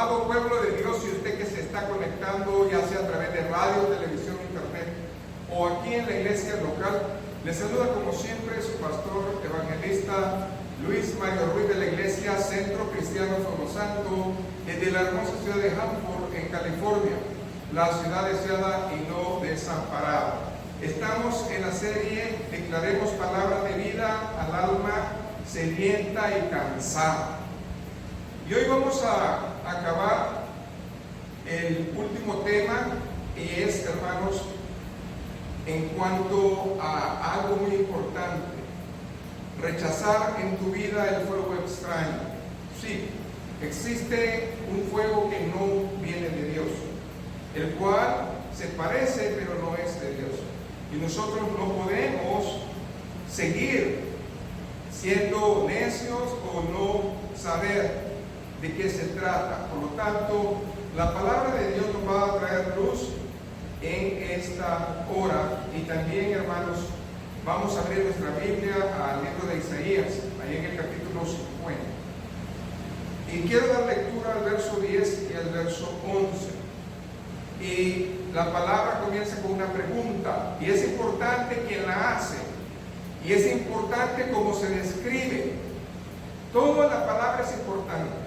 Amado pueblo de Dios, y usted que se está conectando, ya sea a través de radio, televisión, internet, o aquí en la iglesia local, les saluda como siempre su pastor evangelista Luis Mario Ruiz de la iglesia Centro Cristiano Somosanto, desde la hermosa ciudad de Hanford, en California, la ciudad deseada y no desamparada. Estamos en la serie Declaremos palabra de vida al alma sedienta y cansada. Y hoy vamos a acabar el último tema, y es, hermanos, en cuanto a algo muy importante: rechazar en tu vida el fuego extraño. Sí, existe un fuego que no viene de Dios, el cual se parece pero no es de Dios, y nosotros no podemos seguir siendo necios o no saber de qué se trata. Por lo tanto, la palabra de Dios nos va a traer luz en esta hora. Y también, hermanos, vamos a abrir nuestra Biblia al libro de Isaías, ahí en el capítulo 50. Y quiero dar lectura al verso 10 y al verso 11. Y la palabra comienza con una pregunta, y es importante quién la hace, y es importante cómo se describe. Toda la palabra es importante,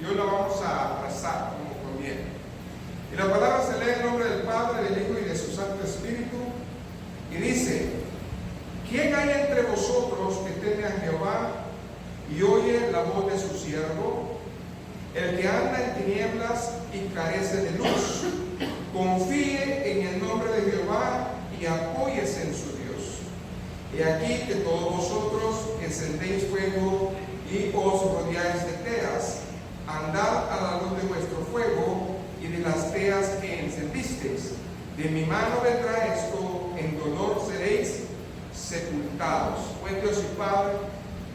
y hoy la vamos a trazar como conviene. Y la palabra se lee en nombre del Padre, del Hijo y de su Santo Espíritu, y dice: ¿quién hay entre vosotros que teme a Jehová y oye la voz de su siervo? El que anda en tinieblas y carece de luz, confíe en el nombre de Jehová y apóyese en su Dios. He aquí que todos vosotros encendéis fuego y os rodeáis de teas, andad a la luz de vuestro fuego y de las teas que encendisteis. De mi mano vendrá esto, en dolor seréis sepultados. Buen Dios y Padre,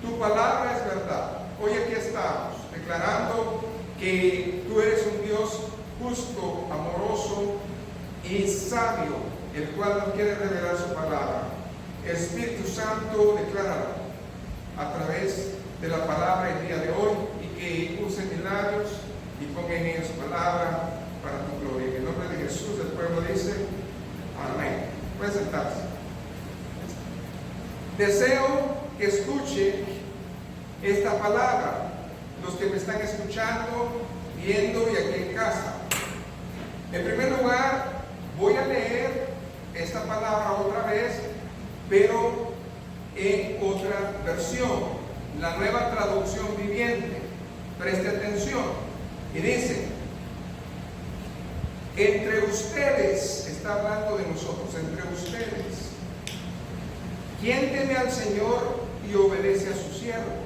tu palabra es verdad. Hoy aquí estamos declarando que tú eres un Dios justo, amoroso y sabio, el cual nos quiere revelar su palabra. Espíritu Santo, decláralo a través de la palabra el día de hoy, y que use mis labios y ponga en ellos su palabra para tu gloria. En el nombre de Jesús, el pueblo dice amén. Pueden sentarse. Deseo que escuche esta palabra los que me están escuchando, viendo y aquí en casa. En primer lugar, voy a leer esta palabra otra vez, pero en otra versión, la Nueva Traducción Viviente. Preste atención. Y dice: entre ustedes, está hablando de nosotros, entre ustedes, ¿quién teme al Señor y obedece a su siervo?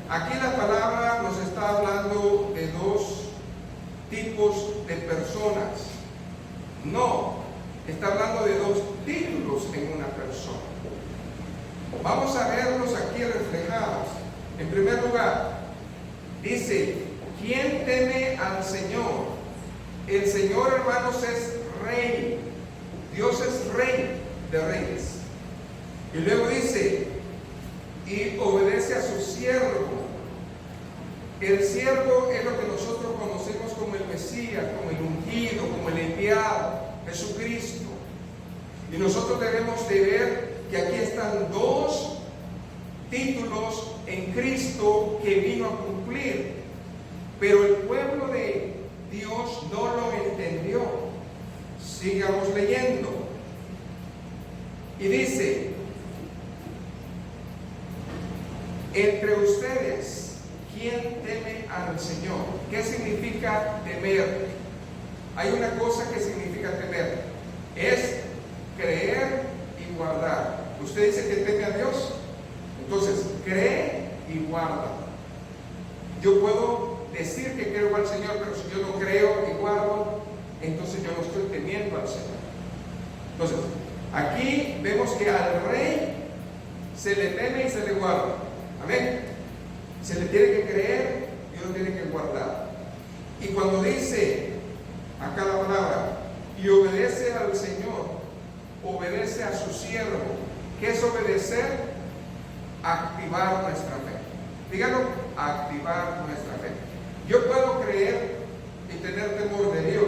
Aquí la palabra nos está hablando de dos tipos de personas. No, está hablando de dos títulos en una persona. Vamos a verlos aquí reflejados. En primer lugar, dice: ¿quién teme al Señor? El Señor, hermanos, es Rey. Dios es Rey de reyes. Y luego dice: y obedece a su siervo. El siervo es lo que nosotros conocemos como el Mesías, como el ungido, como el enviado, Jesucristo. Y nosotros debemos de ver que aquí están dos títulos en Cristo que vino a cumplir, pero el pueblo de Dios no lo entendió. Sigamos leyendo. Y dice: entre ustedes, ¿quién teme al Señor? ¿Qué significa temer? Hay una cosa que significa temer, es creer y guardar. Usted dice que teme a Dios, entonces cree y guarda. Yo puedo decir que creo al Señor, pero si yo no creo y guardo, entonces yo no estoy temiendo al Señor. Entonces, aquí vemos que al Rey se le teme y se le guarda. Amén. Se le tiene que creer y uno tiene que guardar. Y cuando dice acá la palabra, y obedece al Señor, obedece a su siervo. ¿Qué es obedecer? Activar nuestra fe. Díganlo: activar nuestra fe. Yo puedo creer y tener temor de Dios,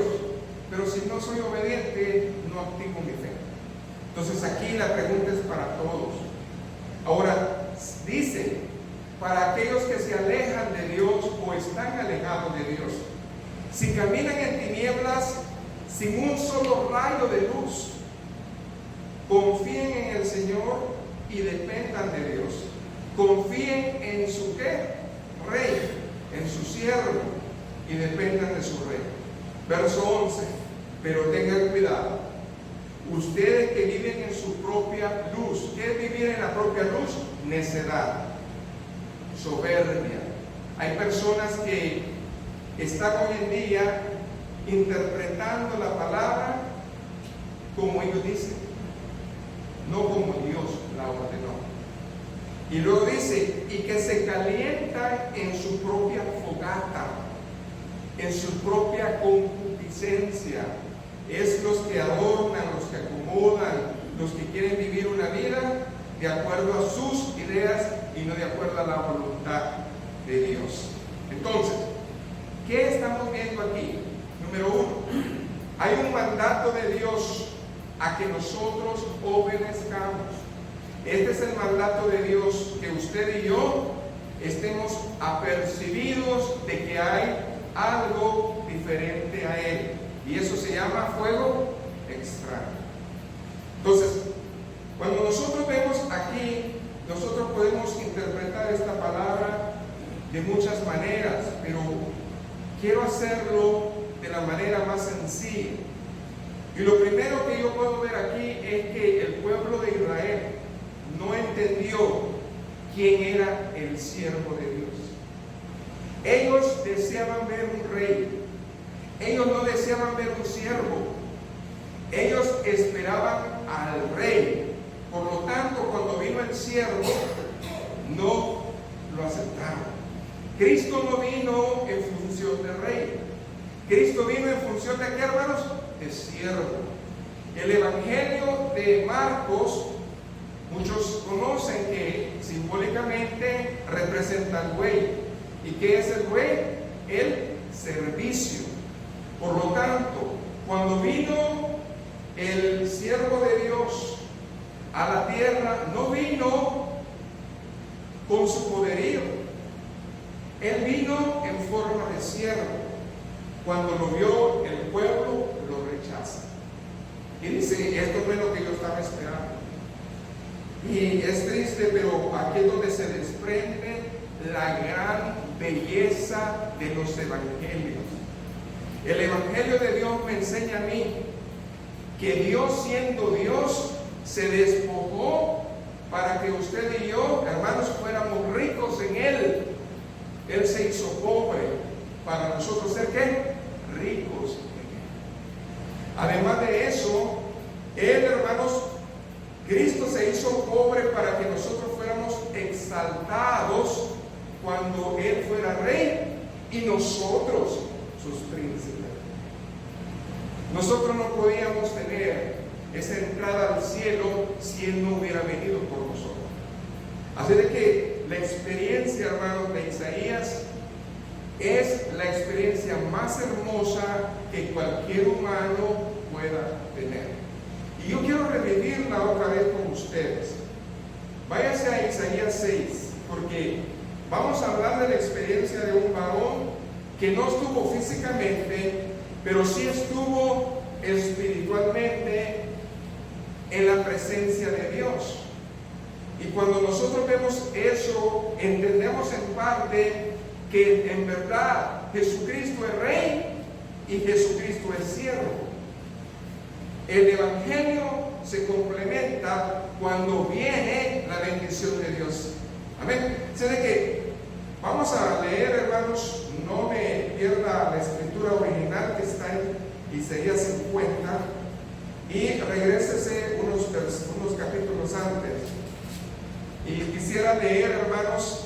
pero si no soy obediente, no activo mi fe. Entonces aquí la pregunta es para todos. Ahora, dice, para aquellos que se alejan de Dios o están alejados de Dios, si caminan en tinieblas sin un solo rayo de luz, confíen en el Señor y dependan de Dios. Confíen en su ¿qué? Rey, en su siervo, y dependan de su rey. Verso 11, pero tengan cuidado. Ustedes que viven en su propia luz. ¿Qué es vivir en la propia luz? Necedad, soberbia. Hay personas que están hoy en día interpretando la palabra como ellos dicen, no como Dios la ordenó. Y luego dice, y que se calientan en su propia fogata, en su propia concupiscencia. Es los que adornan, los que acomodan, los que quieren vivir una vida de acuerdo a sus ideas y no de acuerdo a la voluntad de Dios. Entonces, ¿qué estamos viendo aquí? Número 1, hay un mandato de Dios a que nosotros obedezcamos. Este es el mandato de Dios, que usted y yo estemos apercibidos de que hay algo diferente a Él. Y eso se llama fuego extraño. Entonces, cuando nosotros vemos aquí, nosotros podemos interpretar esta palabra de muchas maneras, pero quiero hacerlo de la manera más sencilla. Y lo primero que yo puedo ver aquí es que el pueblo de Israel no entendió quién era el siervo de Dios. Ellos deseaban ver un rey. Ellos no deseaban ver un siervo. Ellos esperaban al rey. Por lo tanto, cuando vino el siervo, no lo aceptaron. Cristo no vino en función de rey. Cristo vino en función de ¿qué, hermanos? De siervo. El Evangelio de Marcos, muchos conocen que simbólicamente representa al buey. ¿Y qué es el buey? El servicio. Por lo tanto, cuando vino el siervo de Dios a la tierra, no vino con su poderío. Él vino en forma de siervo. Cuando lo vio el pueblo, lo rechaza. Y dice, esto no es lo que yo estaba esperando. Y es triste, pero aquí es donde se desprende la gran belleza de los evangelios. El evangelio de Dios me enseña a mí que Dios, siendo Dios, se despojó para que usted y yo, hermanos, fuéramos ricos en Él. Él se hizo pobre para nosotros ser ¿qué? Ricos en Él. Además de eso, Él, hermanos, Cristo se hizo pobre para que nosotros fuéramos exaltados cuando Él fuera rey y nosotros sus príncipes. Nosotros no podíamos tener esa entrada al cielo si Él no hubiera venido por nosotros. Así de que la experiencia, hermanos, de Isaías es la experiencia más hermosa que cualquier humano pueda tener. Y yo quiero repetirla otra vez con ustedes. Váyase a Isaías 6, porque vamos a hablar de la experiencia de un varón que no estuvo físicamente, pero sí estuvo espiritualmente en la presencia de Dios. Y cuando nosotros vemos eso, entendemos en parte que en verdad Jesucristo es Rey y Jesucristo es siervo. El Evangelio se complementa cuando viene la bendición de Dios. Amén. Sé de que vamos a leer, hermanos, no me pierda la escritura original que está en Isaías 50 y regrésese unos capítulos antes. Y quisiera leer, hermanos,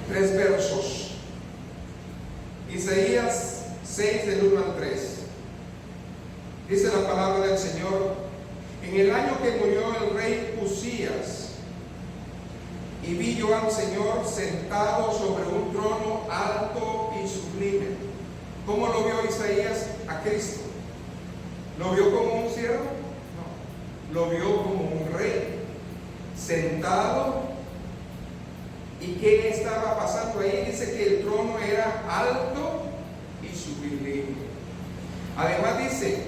3 versos. Isaías 6 del 1 al 3. Dice la palabra del Señor: en el año que murió el rey Usías, y vi yo al Señor sentado sobre un trono alto y sublime. ¿Cómo lo vio Isaías a Cristo? ¿Lo vio como un siervo? No, lo vio como un rey, sentado. ¿Y qué estaba pasando ahí? Dice que el trono era alto y sublime. Además dice,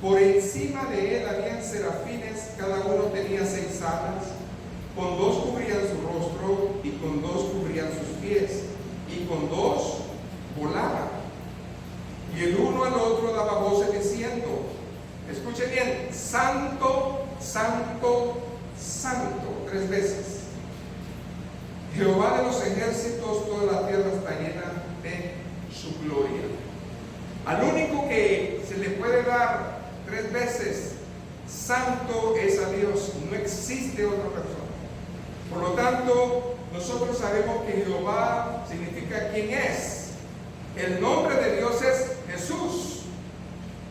por encima de él habían serafines, cada uno tenía 6 alas, con 2 cubrían su rostro y con 2 cubrían sus pies, y con 2 volaban. Y el uno al otro daba voces diciendo, escuche bien, santo, santo, santo, 3 veces. Jehová de los ejércitos, toda la tierra está llena de su gloria. Al único que se le puede dar 3 veces santo es a Dios, no existe otra persona. Por lo tanto, nosotros sabemos que Jehová significa quién es. El nombre de Dios es Jesús.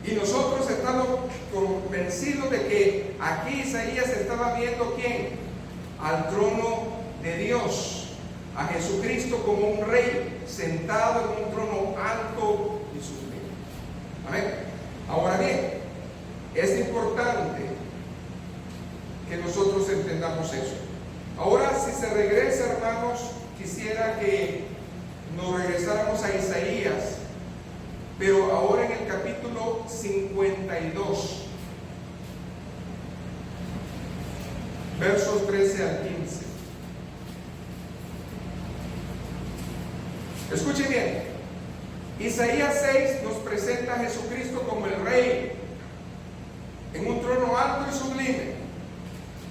Y nosotros estamos convencidos de que aquí Isaías estaba viendo ¿quién? Al trono de Dios, a Jesucristo como un rey sentado en un trono alto y sublime. Amén. Ahora bien, es importante que nosotros entendamos eso. Ahora, si se regresa, hermanos, quisiera que nos regresáramos a Isaías, pero ahora en el capítulo 52, versos 13 al 15. Escuchen bien, Isaías 6 nos presenta a Jesucristo como el Rey en un trono alto y sublime,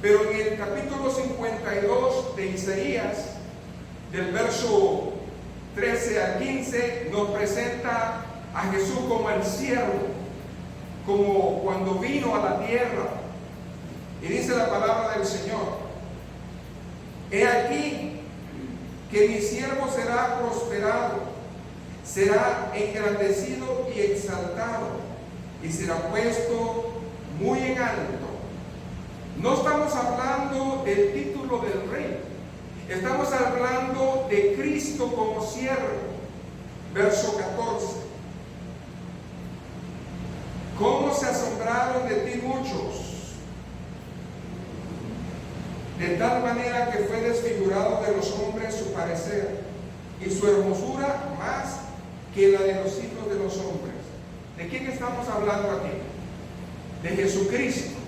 pero en el capítulo 52 de Isaías, del verso 13 al 15, nos presenta a Jesús como el siervo, como cuando vino a la tierra. Y dice la palabra del Señor: he aquí que mi siervo será prosperado, será engrandecido y exaltado, y será puesto muy en alto. No estamos hablando del título del rey, estamos hablando de Cristo como siervo. Verso 14. ¿Cómo se asombraron de ti muchos? De tal manera que fue desfigurado de los hombres su parecer, y su hermosura más que la de los hijos de los hombres. ¿De quién estamos hablando aquí? De Jesucristo.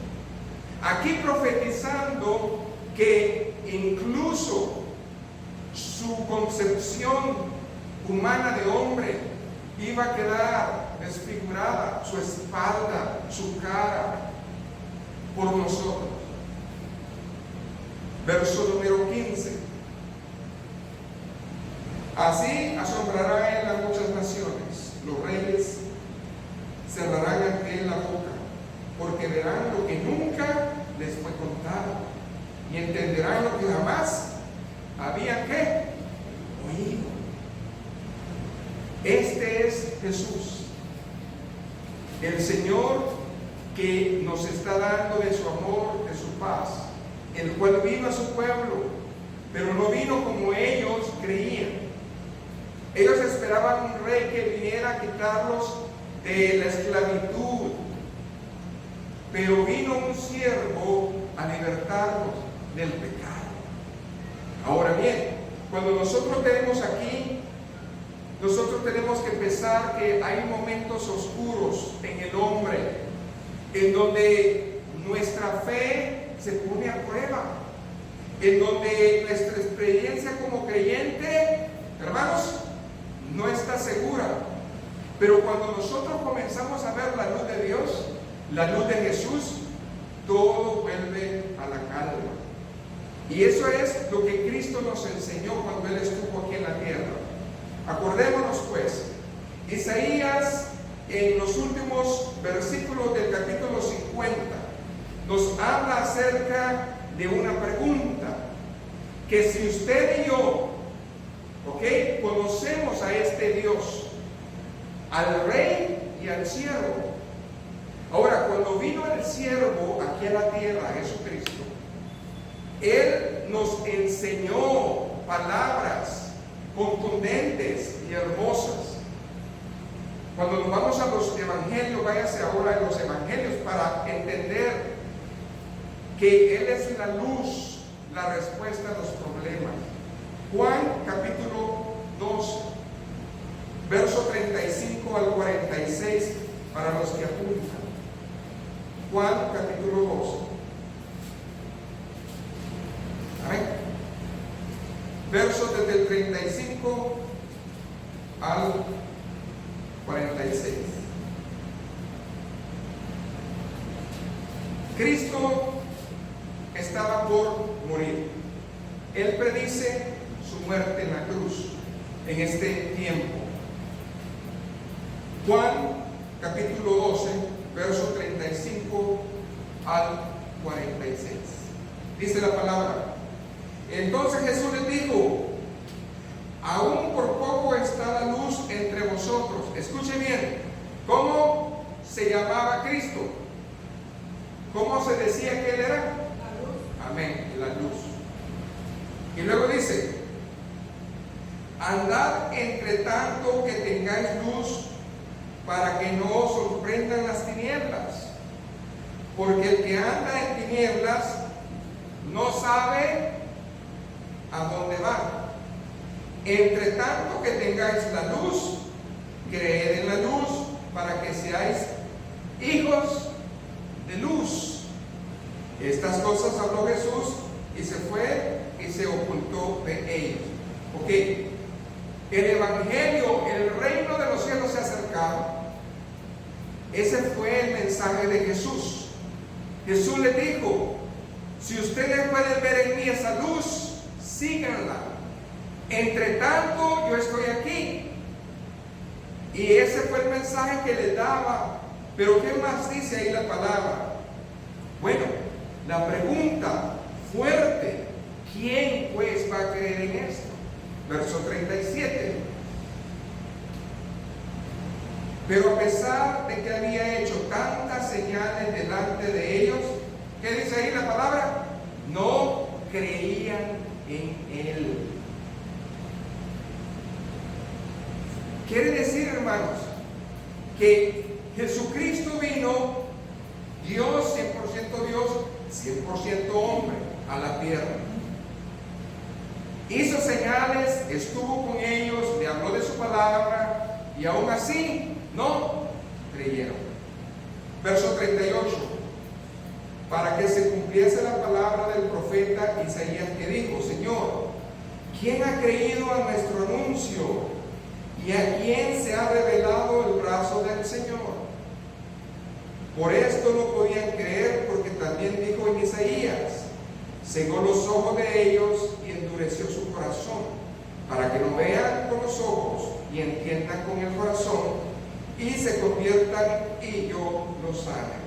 Aquí profetizando que incluso su concepción humana de hombre iba a quedar desfigurada, su espalda, su cara, por nosotros. Verso número 15. Así asombrará él a muchas naciones, los reyes cerrarán ante él la boca, porque verán lo que nunca les fue contado, y entenderán lo que jamás habían ¿qué? Oído. Este es Jesús, el Señor que nos está dando de su amor, de su paz, el cual vino a su pueblo, pero no vino como ellos creían. Ellos esperaban un rey que viniera a quitarlos de la esclavitud, pero vino un siervo a libertarnos del pecado. Ahora bien, cuando nosotros tenemos aquí, nosotros tenemos que pensar que hay momentos oscuros en el hombre, en donde nuestra fe se pone a prueba, en donde nuestra experiencia como creyente, hermanos, no está segura. Pero cuando nosotros comenzamos a ver la luz de Dios, la luz de Jesús, todo vuelve a la calma. Y eso es lo que Cristo nos enseñó cuando Él estuvo aquí en la tierra. Acordémonos pues, Isaías en los últimos versículos del capítulo 50 nos habla acerca de una pregunta, que si usted y yo, conocemos a este Dios, al rey y al siervo. Ahora, cuando vino el siervo aquí a la tierra, Jesucristo, Él Él nos enseñó palabras contundentes y hermosas. Cuando nos vamos a los evangelios, váyase ahora a los evangelios para entender que Él es la luz, la respuesta a los problemas. Juan capítulo 2, verso 35 al 46, para los que apuntan. Juan capítulo 2. Amén. Versos desde el 35 al 46. Cristo estaba por morir. Él predice su muerte en la cruz en este tiempo. Juan capítulo 12, verso 35 al 46. Dice la palabra: entonces Jesús les dijo: aún por poco está la luz entre vosotros. Escuche bien, ¿cómo se llamaba Cristo? ¿Cómo se decía que Él era? La luz. Amén, la luz. Y luego dice: andad entre tanto que tengáis luz, para que no os sorprendan las tinieblas, porque el que anda en tinieblas no sabe a dónde va. Entre tanto que tengáis la luz, creed en la luz, para que seáis hijos de luz. Estas cosas habló Jesús y se fue y se ocultó de ellos. Ok, el evangelio, el reino de los cielos se ha acercado. Ese fue el mensaje de Jesús. Jesús le dijo: si ustedes pueden ver en mí esa luz, síganla. Entre tanto, yo estoy aquí. Y ese fue el mensaje que le daba. Pero ¿qué más dice ahí la palabra? Bueno, la pregunta fuerte: ¿quién pues va a creer en esto? Verso 37. Pero a pesar de que había hecho tantas señales delante de ellos, ¿qué dice ahí la palabra? No creían en Él. Quiere decir, hermanos, que Jesucristo vino, Dios, 100% Dios, 100% hombre, a la tierra. Hizo señales, estuvo con ellos, le habló de su palabra, y aún así no creyeron. Verso 38. Para que se cumpliese la palabra del profeta Isaías, que dijo: Señor, ¿quién ha creído a nuestro anuncio? ¿Y a quién se ha revelado el brazo del Señor? Por esto no podían creer, porque también dijo en Isaías: cegó los ojos de ellos y endureció su corazón, para que no vean con los ojos y entiendan con el corazón, y se conviertan y yo los sane.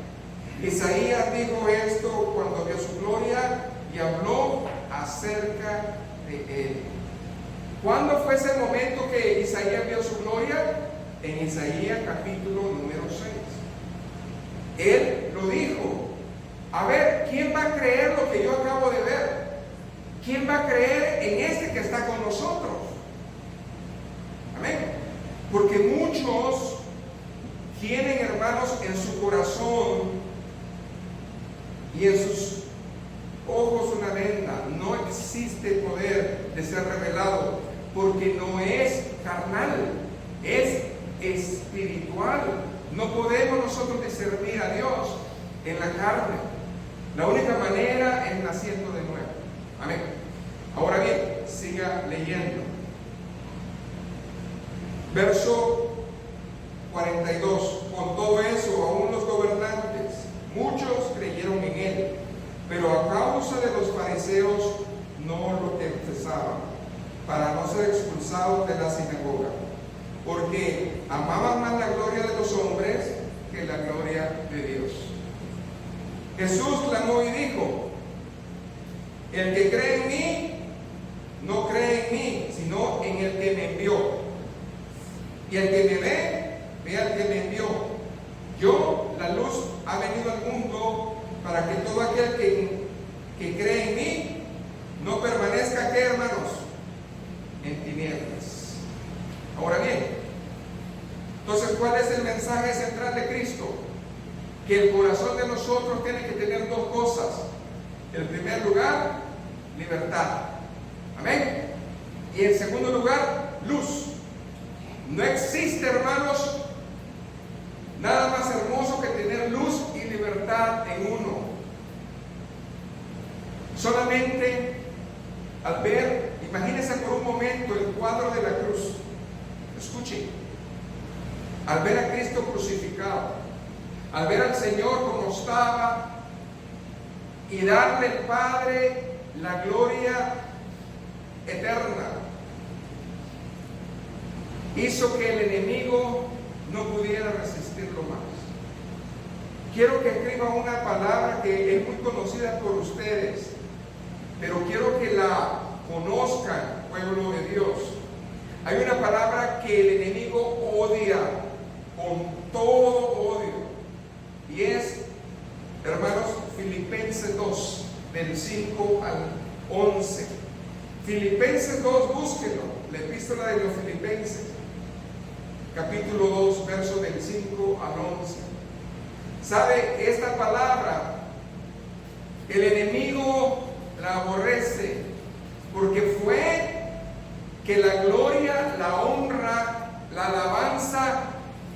Isaías dijo esto cuando vio su gloria y habló acerca de Él. ¿Cuándo fue ese momento que Isaías vio su gloria? En Isaías capítulo número 6. Él lo dijo: a ver, ¿quién va a creer lo que yo acabo de ver? ¿Quién va a creer en este que está con nosotros? Amén. Porque muchos tienen, hermanos, en su corazón y en sus ojos una venda. No existe poder de ser revelado, porque no es carnal, es espiritual. No podemos nosotros discernir a Dios en la carne. La única manera es naciendo de nuevo. Amén. Ahora bien, siga leyendo. Verso 42. Con todo eso, aún los gobernantes, muchos creyeron en Él, pero a causa de los fariseos no lo confesaban, para no ser expulsados de la sinagoga, porque amaban más la gloria de los hombres que la gloria de Dios. Jesús clamó y dijo: el que cree en mí, no cree en mí, sino en el que me envió. Y el que me ve al que me envió. Yo, la luz, ha venido al mundo para que todo aquel que cree en mí no el mensaje central de Cristo, que el corazón de nosotros tiene que tener dos cosas. En primer lugar, libertad. Amén. Y en segundo lugar, luz. No existe, hermanos, nada más hermoso que tener luz y libertad en uno. Solamente al ver, imagínense por un momento el cuadro de la cruz. Escuchen, al ver a Cristo crucificado, al ver al Señor como estaba y darle al Padre la gloria eterna, hizo que el enemigo no pudiera resistirlo más. Quiero que escriban una palabra que es muy conocida por ustedes, pero quiero que la conozcan, pueblo de Dios. Hay una palabra que el enemigo odia con todo odio, y es, hermanos, Filipenses 2, del 5 al 11. Filipenses 2, búsquenlo, la epístola de los Filipenses, capítulo 2, verso del 5 al 11. ¿Sabe? Esta palabra, el enemigo la aborrece, porque fue que la gloria, la honra, la alabanza,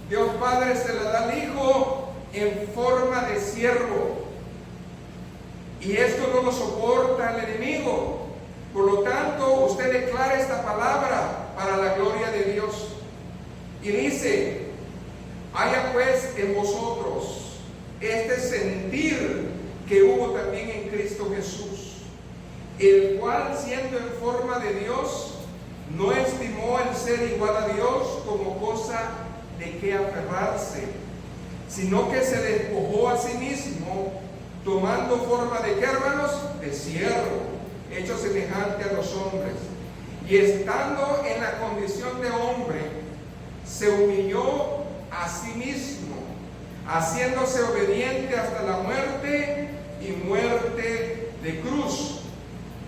Dios Padre se la da al Hijo en forma de siervo. Y esto no lo soporta el enemigo. Por lo tanto, usted declara esta palabra para la gloria de Dios. Y dice: haya pues en vosotros este sentir que hubo también en Cristo Jesús, el cual, siendo en forma de Dios, no estimó el ser igual a Dios como cosa de que aferrarse, sino que se despojó a sí mismo, tomando forma de ¿qué, hermanos? De siervo, hecho semejante a los hombres, y estando en la condición de hombre, se humilló a sí mismo, haciéndose obediente hasta la muerte y muerte de cruz.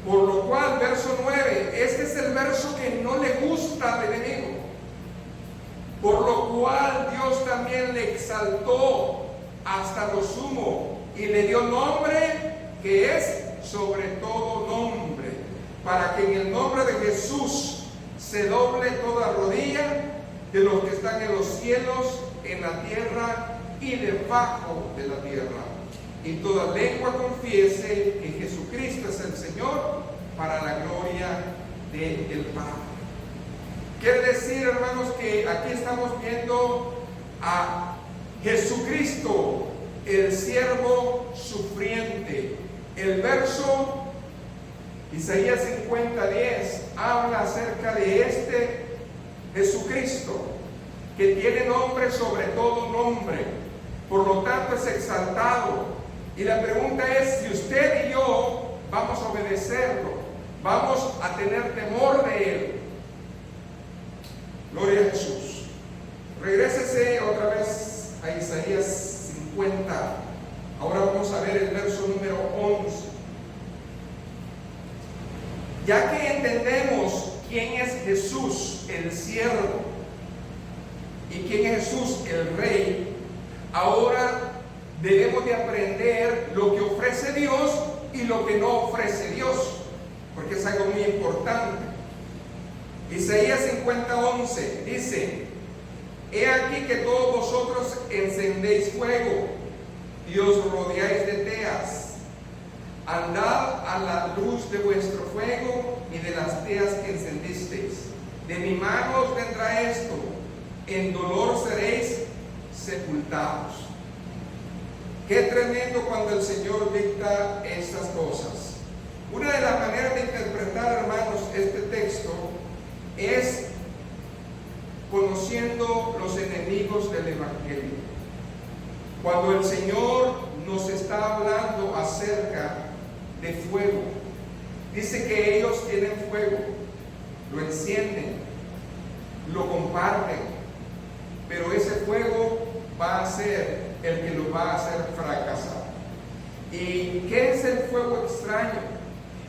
Por lo cual, verso 9, este es el verso que no le gusta al enemigo. Por lo cual Dios también le exaltó hasta lo sumo y le dio nombre que es sobre todo nombre, para que en el nombre de Jesús se doble toda rodilla de los que están en los cielos, en la tierra y debajo de la tierra, y toda lengua confiese que Jesucristo es el Señor, para la gloria del Padre. Quiere decir, hermanos, que aquí estamos viendo a Jesucristo, el siervo sufriente. El verso Isaías 50:10 habla acerca de este Jesucristo, que tiene nombre sobre todo nombre, por lo tanto es exaltado. Y la pregunta es si usted y yo vamos a obedecerlo, vamos a tener temor de Él. Gloria a Jesús. Regrésese otra vez a Isaías 50. Ahora vamos a ver el verso número 11. Ya que entendemos quién es Jesús, el siervo, y quién es Jesús, el Rey, ahora debemos de aprender lo que ofrece Dios y lo que no ofrece Dios, porque es algo muy importante. Isaías 50:11 dice: he aquí que todos vosotros encendéis fuego y os rodeáis de teas. Andad a la luz de vuestro fuego y de las teas que encendisteis. De mi mano os vendrá esto, en dolor seréis sepultados. Qué tremendo cuando el Señor dicta estas cosas. Una de las maneras de interpretar, hermanos, este texto es conociendo los enemigos del Evangelio. Cuando el Señor nos está hablando acerca de fuego, dice que ellos tienen fuego, lo encienden, lo comparten, pero ese fuego va a ser el que lo va a hacer fracasar. ¿Y qué es el fuego extraño?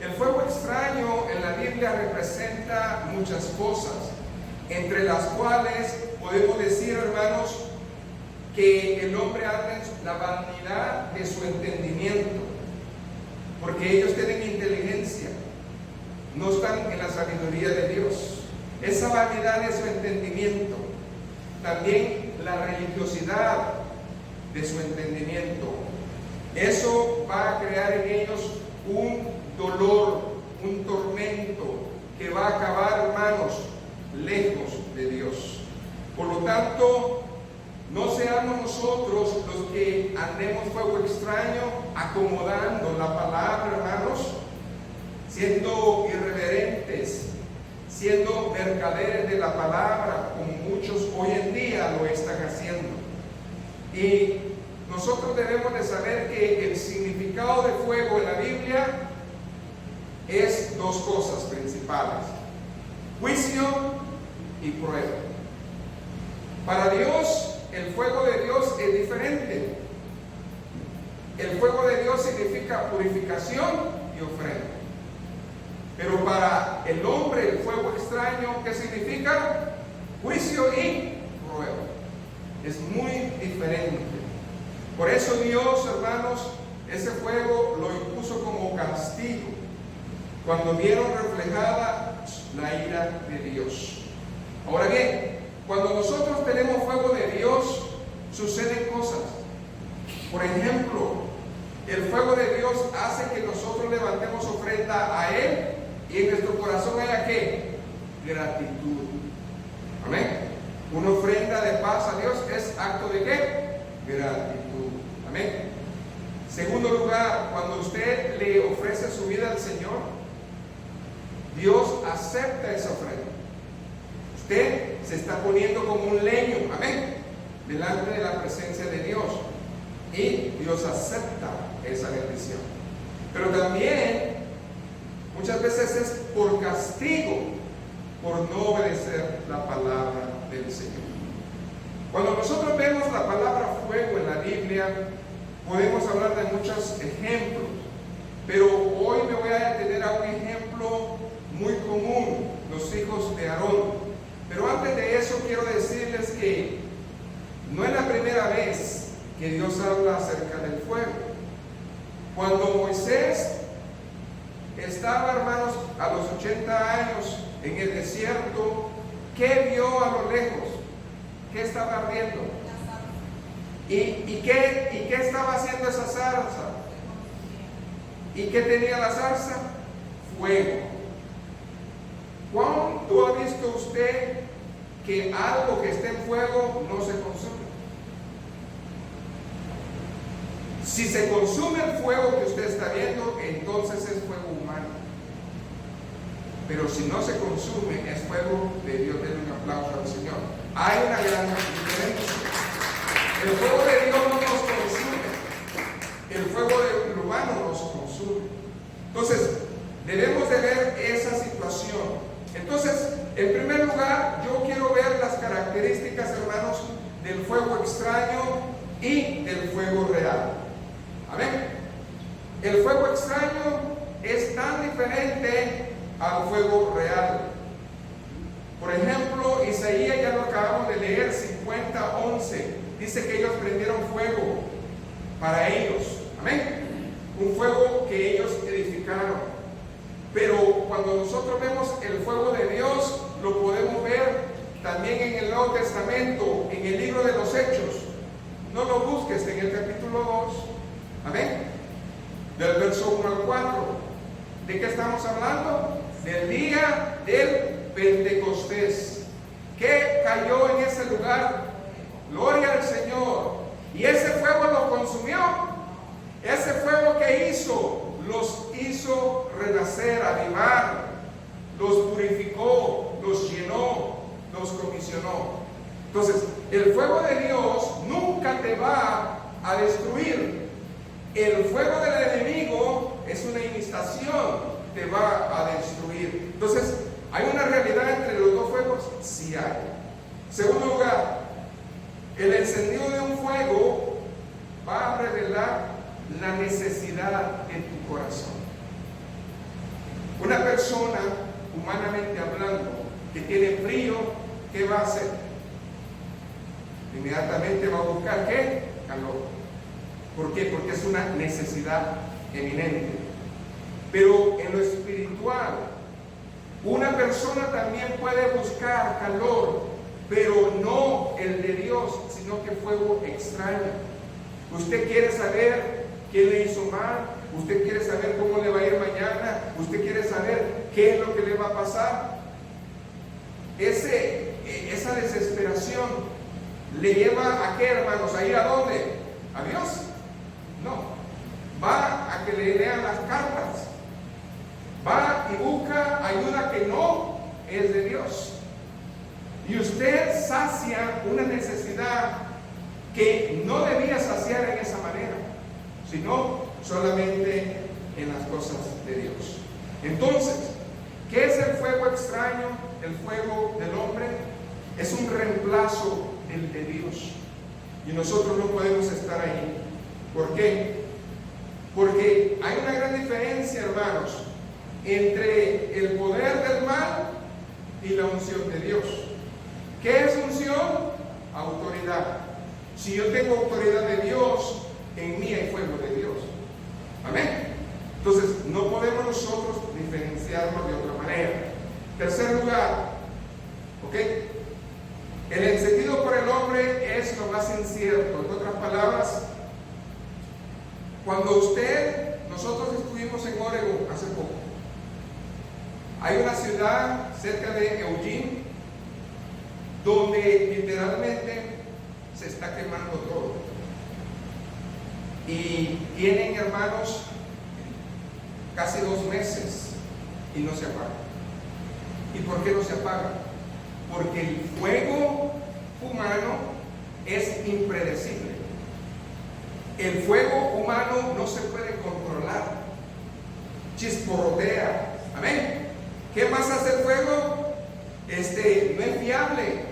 El fuego extraño en la Biblia representa muchas cosas, entre las cuales podemos decir, hermanos, que el hombre anda en la vanidad de su entendimiento, porque ellos tienen inteligencia, no están en la sabiduría de Dios. Esa vanidad de su entendimiento, también la religiosidad de su entendimiento, eso va a crear en ellos un dolor, un tormento que va a acabar, hermanos, lejos de Dios. Por lo tanto, no seamos nosotros los que andemos fuego extraño acomodando la palabra, hermanos, siendo irreverentes, siendo mercaderes de la palabra, como muchos hoy en día lo están haciendo. Y nosotros debemos de saber que el significado de fuego en la Biblia es dos cosas principales: juicio y prueba. Para Dios, el fuego de Dios es diferente. El fuego de Dios significa purificación y ofrenda. Pero para el hombre, el fuego extraño, ¿qué significa? Juicio y prueba. Es muy diferente. Por eso Dios, hermanos, ese fuego lo impuso como castigo cuando vieron reflejada la ira de Dios. Ahora bien, cuando nosotros tenemos fuego de Dios, suceden cosas. Por ejemplo, el fuego de Dios hace que nosotros levantemos ofrenda a Él y en nuestro corazón haya ¿qué? Gratitud. Amén. Una ofrenda de paz a Dios es acto de ¿qué? Gratitud. Amén. Segundo lugar, cuando usted le ofrece su vida al Señor, Dios acepta esa ofrenda. Usted se está poniendo como un leño, amén, delante de la presencia de Dios, y Dios acepta esa bendición. Pero también muchas veces es por castigo, por no obedecer la palabra del Señor. Cuando nosotros vemos la palabra fuego en la Biblia, podemos hablar de muchos ejemplos, pero hoy me voy a detener a un ejemplo muy común: los hijos de Aarón. Pero antes de eso quiero decirles que no es la primera vez que Dios habla acerca del fuego. Cuando Moisés estaba, hermanos, a los 80 años en el desierto, ¿qué vio a lo lejos? ¿Qué estaba ardiendo? ¿Y qué estaba haciendo esa zarza? ¿Y qué tenía la zarza? Fuego. ¿Cuándo ha visto usted que algo que esté en fuego no se consume? Si se consume el fuego que usted está viendo, entonces es fuego humano. Pero si no se consume, es fuego de Dios. Denle un aplauso al Señor. Hay una gran diferencia. El fuego de Dios no nos consume. El fuego del humano nos consume. Entonces, debemos de ver esa situación. Entonces, en primer lugar, yo quiero ver las características, hermanos, del fuego extraño y del fuego real. Amén. El fuego extraño es tan diferente al fuego real. Por ejemplo, Isaías, ya lo acabamos de leer, 50:11, dice que ellos prendieron fuego para ellos. Amén. Un fuego que ellos edificaron. Pero cuando nosotros vemos el fuego de Dios, lo podemos ver también en el Nuevo Testamento, en el libro de los Hechos. No lo busques, en el capítulo 2. Amén. Del verso 1 al 4. ¿De qué estamos hablando? Del día del Pentecostés. ¿Qué cayó en ese lugar? Gloria al Señor. Y ese fuego lo consumió. Ese fuego que hizo, los hizo renacer, avivar, los purificó, los llenó, los comisionó. Entonces, el fuego de Dios nunca te va a destruir. El fuego del enemigo es una imitación, te va a destruir. Entonces, ¿hay una realidad entre los dos fuegos? Sí hay. Segundo lugar, el encendido de un fuego va a revelar la necesidad de tu corazón. Una persona, humanamente hablando, que tiene frío, ¿qué va a hacer? inmediatamente va a buscar ¿qué? Calor. ¿Por qué? Porque es una necesidad eminente. Pero en lo espiritual, una persona también puede buscar calor, pero no el de Dios, sino que fuego extraño. Usted quiere saber qué le hizo mal, usted quiere saber cómo le va a ir mañana, usted quiere saber qué es lo que le va a pasar. Esa desesperación le lleva a qué, hermanos, a ir a dónde, a Dios. No, va a que le lean las cartas, va y busca ayuda que no es de Dios. Y usted sacia una necesidad que no debía saciar en esa manera, sino solamente en las cosas de Dios. Entonces, ¿qué es el fuego extraño? El fuego del hombre es un reemplazo del de Dios. Y nosotros no podemos estar ahí. ¿Por qué? Porque hay una gran diferencia, hermanos, entre el poder del mal y la unción de Dios. ¿Qué es unción? Autoridad. Si yo tengo autoridad de Dios, en mí hay fuego de Dios. Amén. Entonces, no podemos nosotros diferenciarnos de otra manera. Tercer lugar, ¿ok? El encendido por el hombre es lo más incierto. En otras palabras, nosotros estuvimos en Oregon hace poco. Hay una ciudad cerca de Eugene donde literalmente se está quemando todo. Y tienen, hermanos, casi 2 meses y no se apaga. ¿Y por qué no se apaga? Porque el fuego humano es impredecible. El fuego humano no se puede controlar. Chisporrotea. Amén. ¿Qué más hace el fuego? No es fiable.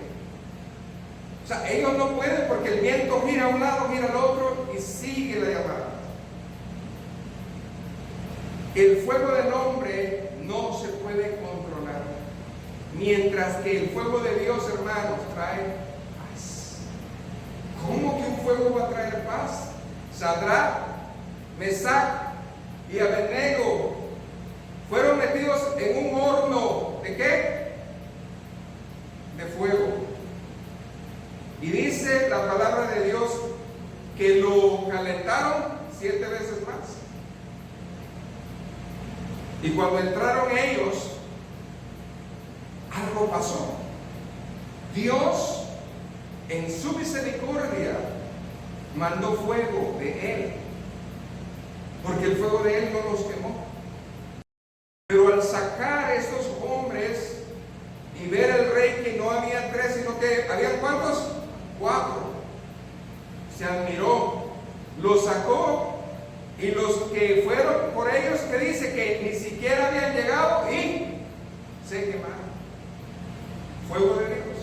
O sea, ellos no pueden porque el viento gira a un lado, gira al otro y sigue la llamada. El fuego del hombre no se puede controlar. Mientras que el fuego de Dios, hermanos, trae paz. ¿Cómo que un fuego va a traer paz? Sadrach, Mesach y Abednego fueron metidos en un horno ¿de qué? De fuego. Y dice la palabra de Dios que lo calentaron 7 veces más. Y cuando entraron ellos, algo pasó. Dios, en su misericordia, mandó fuego de Él, porque el fuego de Él no los quemó. Pero al sacar a estos hombres y ver al rey que no había 3, sino que habían ¿cuántos? 4. Se admiró, los sacó, y los que fueron por ellos, que dice que ni siquiera habían llegado y se quemaron. Fuego de Dios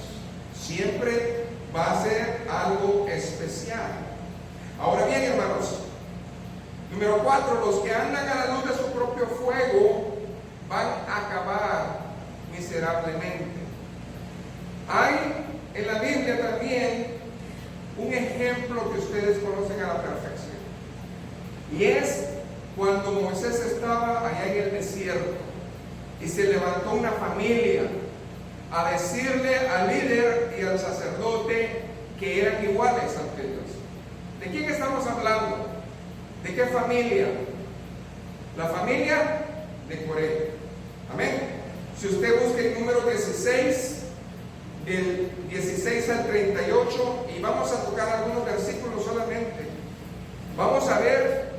siempre va a ser algo especial. Ahora bien, hermanos, número 4, los que andan a la luz de su propio fuego van a acabar miserablemente. Hay en la Biblia también un ejemplo que ustedes conocen a la perfección, y es cuando Moisés estaba allá en el desierto y se levantó una familia a decirle al líder y al sacerdote que eran iguales ante Dios. ¿De quién estamos hablando? ¿De qué familia? La familia de Coré. Amén. Si usted busca el número 16, del 16 al 38, y vamos a tocar algunos versículos solamente, vamos a ver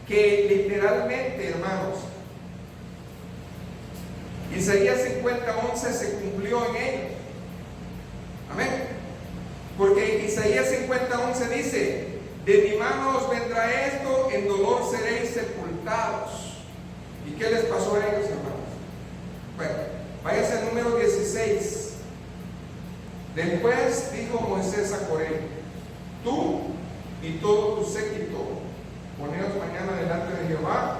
que literalmente, hermanos, Isaías 50:11 se cumplió en ellos. Amén. Porque Isaías 50:11 dice: de mi mano os vendrá esto, en dolor seréis sepultados. ¿Y qué les pasó a ellos, hermanos? Bueno, váyase al número 16. Después dijo Moisés a Coré: tú y todo tu séquito, poneos mañana delante de Jehová,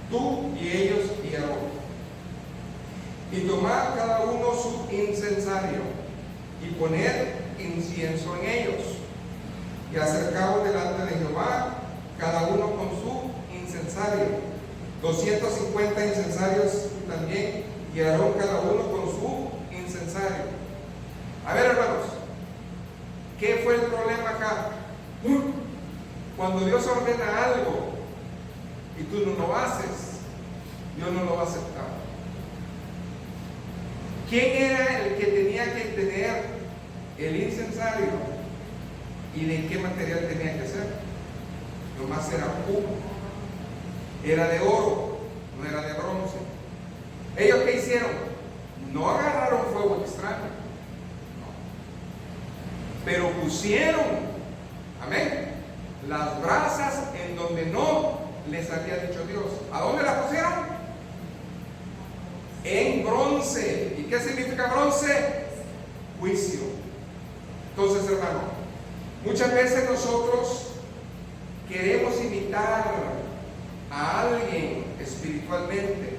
tú y ellos y Aarón, y tomad cada uno su incensario, y poned incienso en ellos. Y acercaos delante de Jehová, cada uno con su incensario. 250 incensarios también, y Aarón cada uno con su incensario. A ver, hermanos, ¿qué fue el problema acá? Cuando Dios ordena algo y tú no lo haces, Dios no lo va a aceptar. ¿Quién era el que tenía que tener el incensario y de qué material tenía que ser? Nomás era uno. Era de oro, no era de bronce. ¿Ellos qué hicieron? No agarraron fuego extraño, no, pero pusieron, amén, las brasas en donde no les había dicho Dios. ¿A dónde las pusieron? En bronce. ¿Y qué significa bronce? Juicio. Entonces, hermano, muchas veces nosotros queremos imitar a alguien espiritualmente,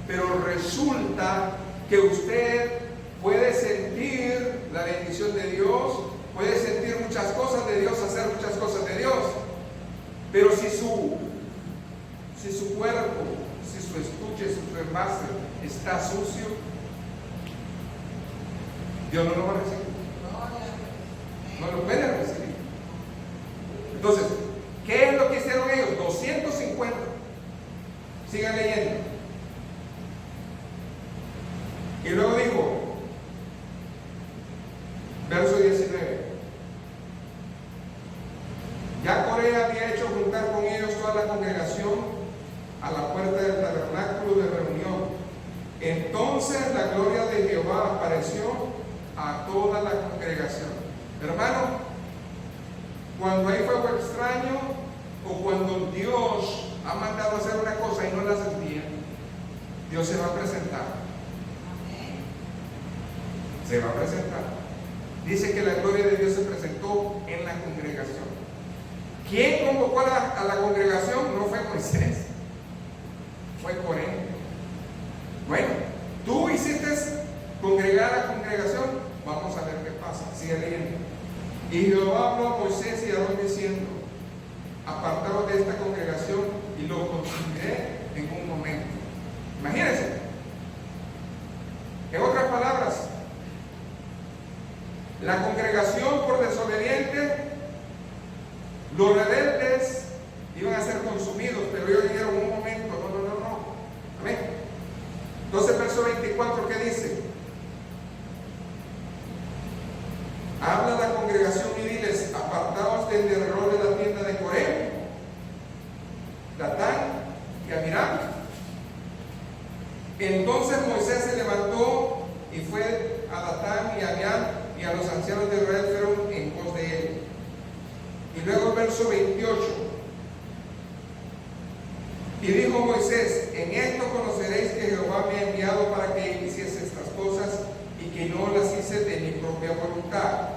pero resulta que usted puede sentir la bendición de Dios, puede sentir muchas cosas de Dios, hacer muchas cosas de Dios, pero si su cuerpo, si su estuche, su envase está sucio, Dios no lo va a recibir, no lo puede recibir. Entonces, ¿qué es lo que hicieron ellos? 250. Sigan leyendo. Y luego dijo, verso 19: ya Coré había hecho juntar con ellos toda la congregación a la puerta del tabernáculo de reunión. Entonces la gloria de Jehová apareció a toda la congregación. Hermano, cuando hay fuego extraño o cuando Dios ha mandado a hacer una cosa y no la sentía, Dios se va a presentar. Se va a presentar. Dice que la gloria de Dios se presentó en la congregación. ¿Quién convocó a la congregación? No fue Moisés, fue Coré. Bueno, tú hiciste congregar a la congregación. Vamos a ver qué pasa. Sigue leyendo. Y Jehová habló a Moisés y a Aarón diciendo: apartaos de esta congregación y lo consumiré en un momento. Imagínense. En otras palabras, la congregación por desobediente, los rebeldes iban a ser consumidos, pero ellos dijeron: un momento, no. Amén. Entonces, verso 24, ¿qué dice? Habla a la congregación y diles: apartaos del derredor de la tienda de Coré, Datán y Abiram. Entonces Moisés se levantó y fue a Datán y a Abiram, y a los ancianos de Israel fueron en pos de él. Y luego el verso 28: y dijo Moisés: en esto conoceréis que Jehová me ha enviado para que hiciese estas cosas, y que no las hice de mi propia voluntad.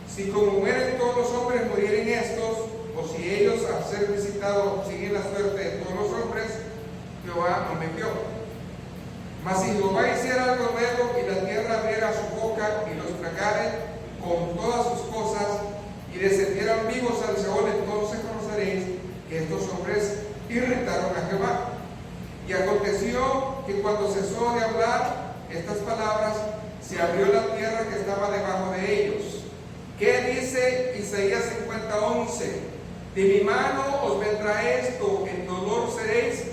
Si como mueren todos los hombres murieren estos, o si ellos al ser visitados siguen la suerte de todos los hombres, Jehová no me envió. Mas si Jehová hiciera algo nuevo y la tierra abriera su boca y los tragare con todas sus cosas y descendieran vivos al Seol, entonces conoceréis que estos hombres irritaron a Jehová. Y aconteció que cuando cesó de hablar estas palabras, se abrió la tierra que estaba debajo de ellos. ¿Qué dice Isaías 50:11? De mi mano os vendrá esto, en dolor seréis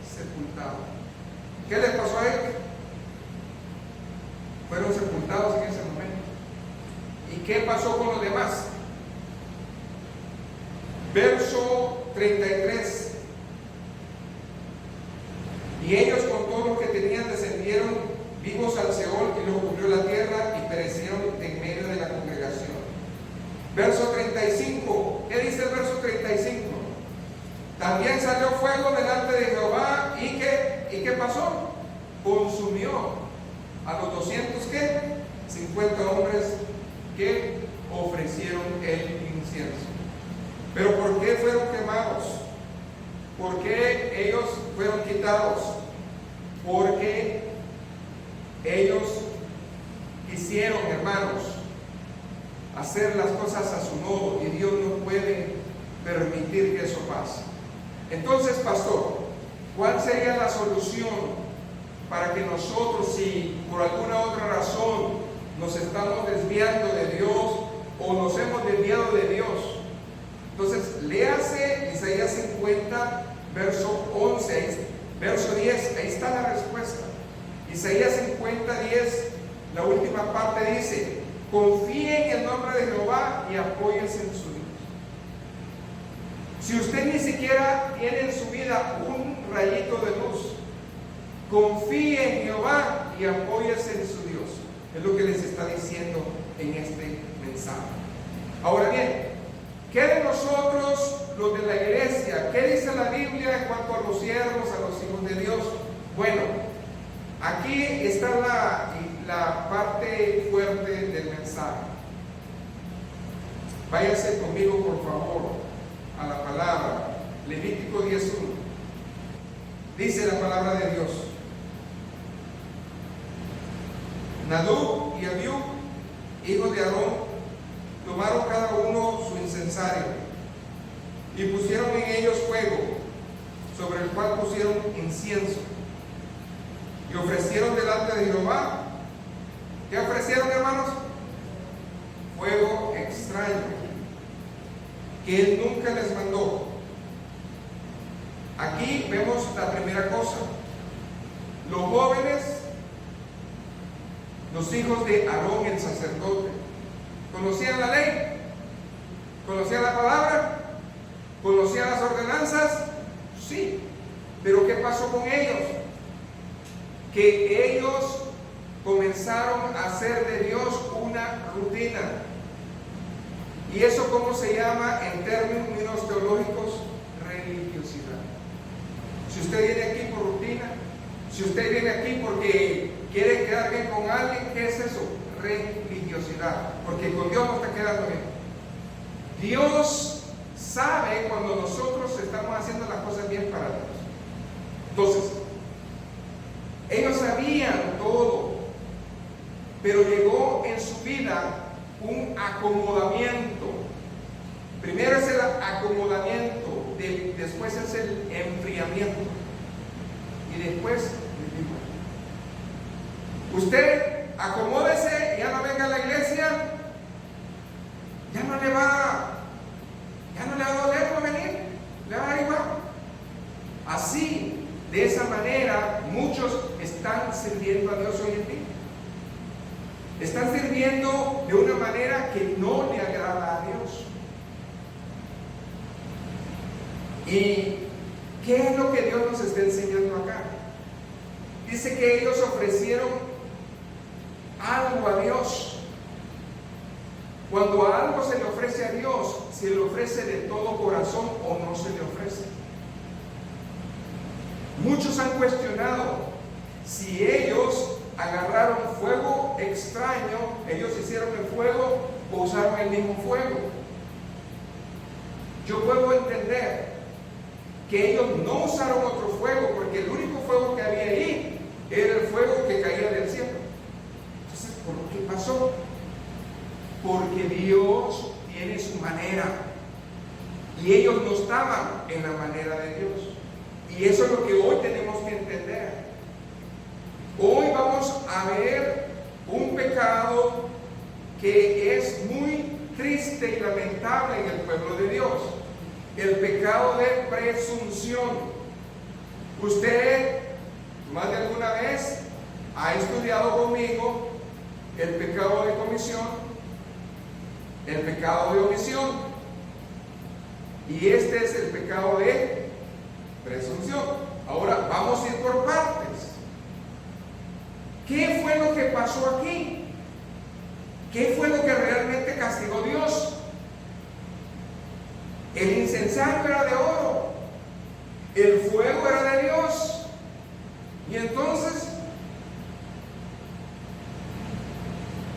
sepultados. ¿Qué les pasó a ellos? Fueron sepultados en ese momento. ¿Y qué pasó con los demás? Verso 33: y ellos con todo lo que tenían descendieron vivos al Seol, y los cubrió la tierra, y perecieron en medio de la congregación. Verso 35, ¿qué dice el verso 35? También salió fuego delante de Jehová, ¿y qué pasó? Consumió a los 250 hombres que ofrecieron el incienso. Pero ¿por qué fueron quemados? ¿Por qué ellos fueron quitados? Porque ellos quisieron, hermanos, hacer las cosas a su modo y Dios no puede permitir que eso pase. Entonces, pastor, ¿cuál sería la solución para que nosotros, si por alguna otra razón nos estamos desviando de Dios o nos hemos desviado de Dios? Entonces, léase Isaías 50, verso 11, verso 10, ahí está la respuesta. Isaías 50, 10, la última parte dice: confíe en el nombre de Jehová y apóyese en su Dios. Si usted ni siquiera tiene en su vida un rayito de luz, confíe en Jehová y apóyese en su Dios. Es lo que les está diciendo en este mensaje. Ahora bien, ¿qué de nosotros, los de la iglesia? ¿Qué dice la Biblia en cuanto a los siervos, a los hijos de Dios? Bueno, aquí está la parte fuerte del mensaje. Váyase conmigo, por favor, a la palabra. Levítico 10:1. Dice la palabra de Dios: Nadab y Abiú, hijos de Aarón, tomaron cada uno su incensario y pusieron en ellos fuego, sobre el cual pusieron incienso, y ofrecieron delante de Jehová. ¿Qué ofrecieron, hermanos? Fuego extraño, que él nunca les mandó. Aquí vemos la primera cosa. Los jóvenes, los hijos de Aarón el sacerdote, ¿conocían la ley? ¿Conocían la palabra? ¿Conocían las ordenanzas? Sí. Pero ¿qué pasó con ellos? Que ellos comenzaron a hacer de Dios una rutina. ¿Y eso cómo se llama en términos teológicos? Religiosidad. Si usted viene aquí por rutina, si usted viene aquí porque quiere quedar bien con alguien, ¿qué es eso? Religiosidad. Porque con Dios no está quedando bien. Dios sabe cuando nosotros estamos haciendo las cosas bien para Dios. Entonces, ellos sabían todo, pero llegó en su vida un acomodamiento. Primero es el acomodamiento, después es el enfriamiento y después el igual. Usted acomódese, ya no venga a la iglesia, ya no le va a doler no venir, le va a dar igual. Así, de esa manera, muchos están sirviendo a Dios hoy en día. Están sirviendo de una manera que no le agrada a Dios. ¿Y qué es lo que Dios nos está enseñando acá? Dice que ellos ofrecieron algo a Dios. Cuando algo se le ofrece a Dios, ¿se le ofrece de todo corazón o no se le ofrece? Muchos han cuestionado si ellos agarraron fuego extraño, ellos hicieron el fuego o usaron el mismo fuego. Yo puedo entender que ellos no usaron otro fuego, porque el único fuego que había ahí era el fuego que caía del cielo. Entonces, ¿por qué pasó? Porque Dios tiene su manera y ellos no estaban en la manera de Dios. Y eso es lo que hoy tenemos que entender. Hoy vamos a ver un pecado que es muy triste y lamentable en el pueblo de Dios. El pecado de presunción. Usted más de alguna vez ha estudiado conmigo el pecado de comisión, el pecado de omisión, y este es el pecado de presunción. Ahora vamos a ir por partes. ¿Qué fue lo que pasó aquí? ¿Qué fue lo que realmente castigó Dios? El incensario era de oro, el fuego era de Dios, y entonces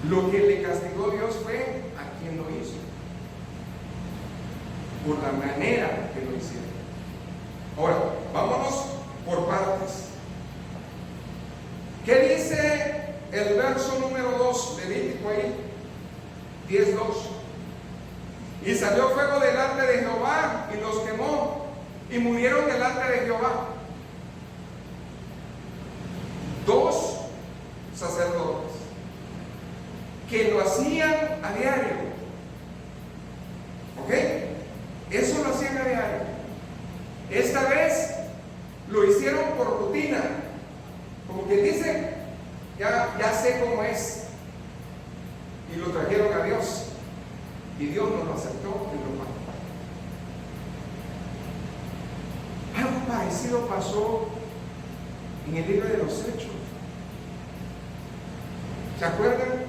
lo que le castigó Dios fue a quien lo hizo, por la manera que lo hicieron. Ahora, vámonos por partes. ¿Qué dice el verso número 2, Levítico ahí? 10:2. Y salió fuego delante de Jehová y los quemó, y murieron delante de Jehová 2 sacerdotes que lo hacían a diario. ¿Ok? Eso lo hacían a diario. Esta vez lo hicieron por rutina, como que dice, ya sé cómo es, y lo trajeron a Dios, y Dios no lo aceptó y lo mató. Algo parecido pasó en el libro de los Hechos. ¿Se acuerdan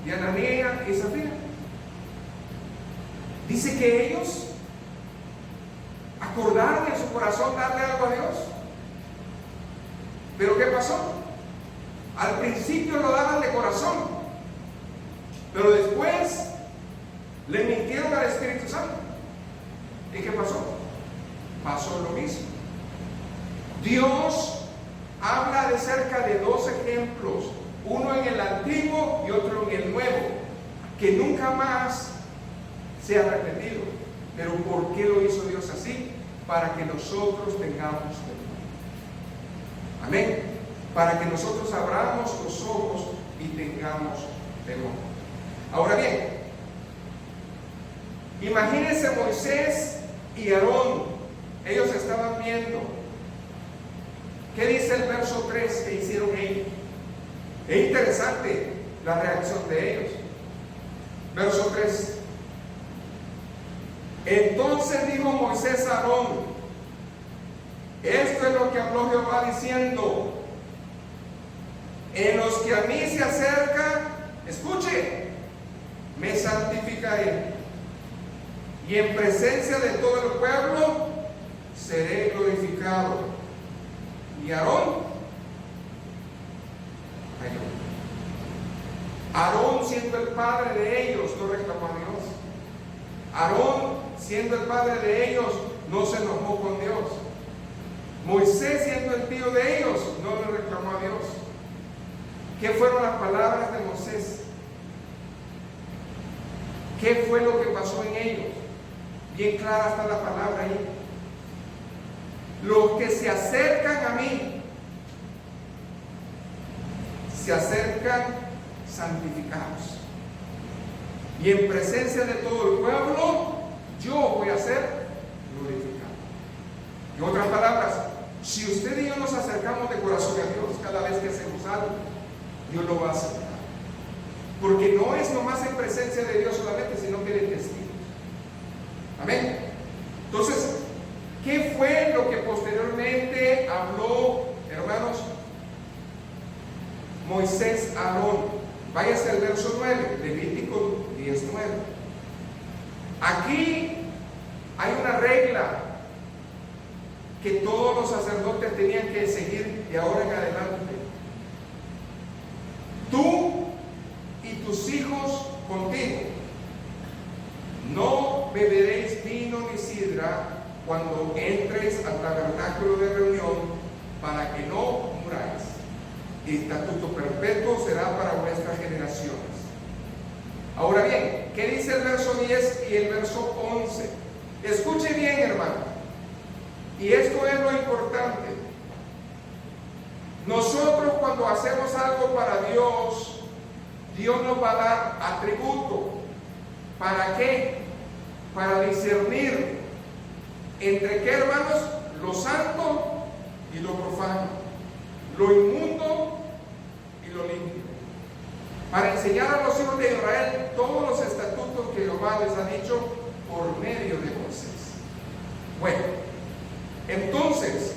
de Ananías y Zafira? Dice que ellos acordaron en su corazón darle algo a Dios. ¿Pero qué pasó? Al principio lo daban de corazón, pero después le mintieron al Espíritu Santo. ¿Y qué pasó? Pasó lo mismo. Dios habla de cerca de 2 ejemplos, uno en el Antiguo y otro en el Nuevo, que nunca más se ha repetido. Pero ¿por qué lo hizo Dios así? Para que nosotros tengamos temor. Amén. Para que nosotros abramos los ojos y tengamos temor. Ahora bien, imagínense Moisés y Aarón. Ellos estaban viendo. ¿Qué dice el verso 3 que hicieron ellos? Es interesante la reacción de ellos. Verso 3. Entonces dijo Moisés a Aarón: esto es lo que habló Jehová diciendo: en los que a mí se acercan, escuche, me santificaré, y en presencia de todo el pueblo seré glorificado. Y Aarón siendo el padre de ellos no reclamó a Dios. Aarón siendo el padre de ellos no se enojó con Dios. Moisés siendo el tío de ellos no le reclamó a Dios. ¿Qué fueron las palabras de Moisés? ¿Qué fue lo que pasó en ellos? Bien clara está la palabra ahí. Los que se acercan a mí se acercan santificados, y en presencia de todo el pueblo yo voy a ser glorificado. En otras palabras, si usted y yo nos acercamos de corazón a Dios cada vez que hacemos algo, Dios lo va a aceptar, porque no es nomás en presencia de Dios solamente, sino que de testigos. Amén. Entonces, ¿qué fue lo que posteriormente habló, hermanos, Moisés a Aarón? Váyase al verso 9, Levítico 10:9. Aquí hay una regla que todos los sacerdotes tenían que seguir de ahora en adelante. Tú y tus hijos contigo no beberéis vino ni sidra cuando entres al tabernáculo de reunión, para que no muráis. Estatuto perpetuo será para vuestras generaciones. Ahora bien, ¿qué dice el verso 10 y el verso 11? Escuche bien, hermano, y esto es lo importante. Nosotros, cuando hacemos algo para Dios, Dios nos va a dar atributo. ¿Para qué? Para discernir entre qué, hermanos, lo santo y lo profano, lo inmundo y lo limpio, para enseñar a los hijos de Israel todos los estatutos que Jehová les ha dicho por medio de Moisés. Bueno, entonces,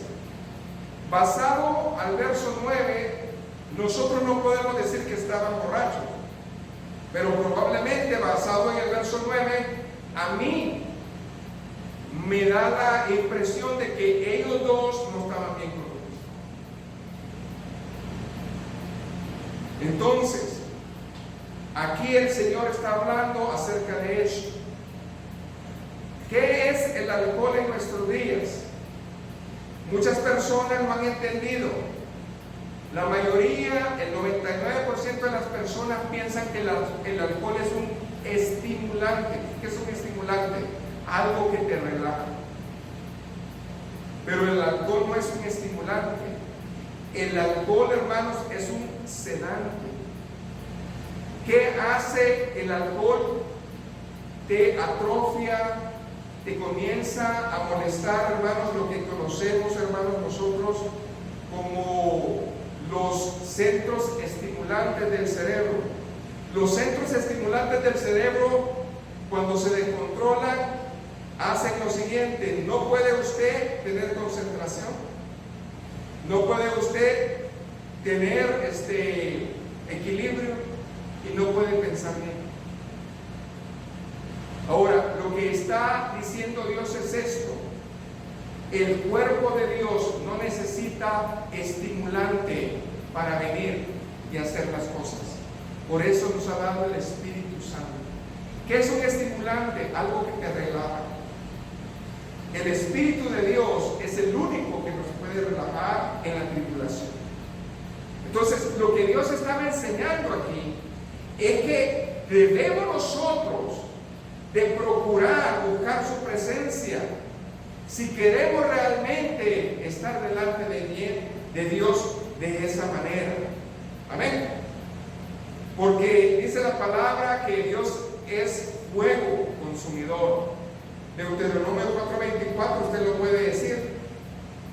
basado al verso 9, nosotros no podemos decir que estaban borrachos, pero probablemente basado en el verso 9, a mí me da la impresión de que ellos dos no estaban bien con Dios. Entonces, aquí el Señor está hablando acerca de eso. ¿Qué es el alcohol en nuestros días? Muchas personas no han entendido. La mayoría, el 99% de las personas piensan que el alcohol es un estimulante. ¿Qué es un estimulante? Algo que te relaja. Pero el alcohol no es un estimulante. El alcohol, hermanos, es un sedante. ¿Qué hace el alcohol? Te atrofia, te comienza a molestar, hermanos, lo que conocemos, hermanos, nosotros como los centros estimulantes del cerebro. Los centros estimulantes del cerebro, cuando se descontrolan, hacen lo siguiente: no puede usted tener concentración, no puede usted tener equilibrio y no puede pensar bien. Ahora, lo que está diciendo Dios es esto: el cuerpo de Dios no necesita estimulante para venir y hacer las cosas. Por eso nos ha dado el Espíritu Santo. ¿Qué es un estimulante? Algo que te relaja. El Espíritu de Dios es el único que nos puede relajar en la tribulación. Entonces, lo que Dios estaba enseñando aquí es que debemos nosotros de procurar buscar su presencia si queremos realmente estar delante de Dios de esa manera. Amén. Porque dice la palabra que Dios es fuego consumidor. Deuteronomio 4:24, usted lo puede decir,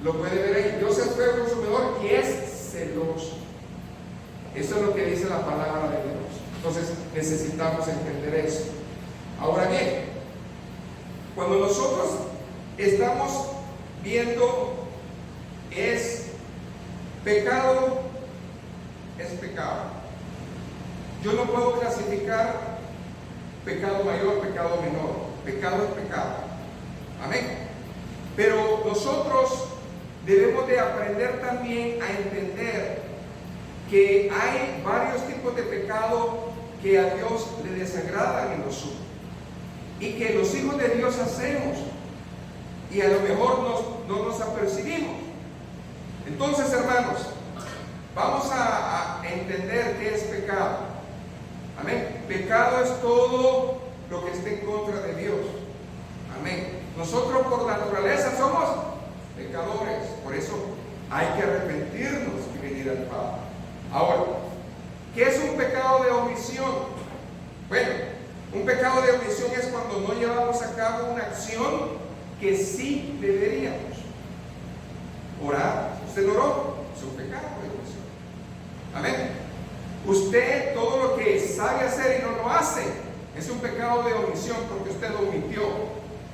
lo puede ver ahí. Dios es fuego consumidor y es celoso. Eso es lo que dice la palabra de Dios. Entonces necesitamos entender eso. Ahora bien, cuando nosotros estamos viendo es pecado, es pecado. Yo no puedo clasificar pecado mayor, pecado menor. Pecado es pecado. Amén. Pero nosotros debemos de aprender también a entender que hay varios tipos de pecado que a Dios le desagradan en nosotros y que los hijos de Dios hacemos y a lo mejor no nos apercibimos. Entonces, hermanos, vamos a entender qué es pecado. Amén. Pecado es todo lo que esté en contra de Dios. Amén. Nosotros por naturaleza somos pecadores, por eso hay que arrepentirnos y venir al Padre. Ahora, ¿qué es un pecado de omisión? Bueno, un pecado de omisión es cuando no llevamos a cabo una acción que sí deberíamos. Orar, usted no oró, es un pecado de omisión. Amén. Usted todo lo que sabe hacer y no lo hace es un pecado de omisión porque usted omitió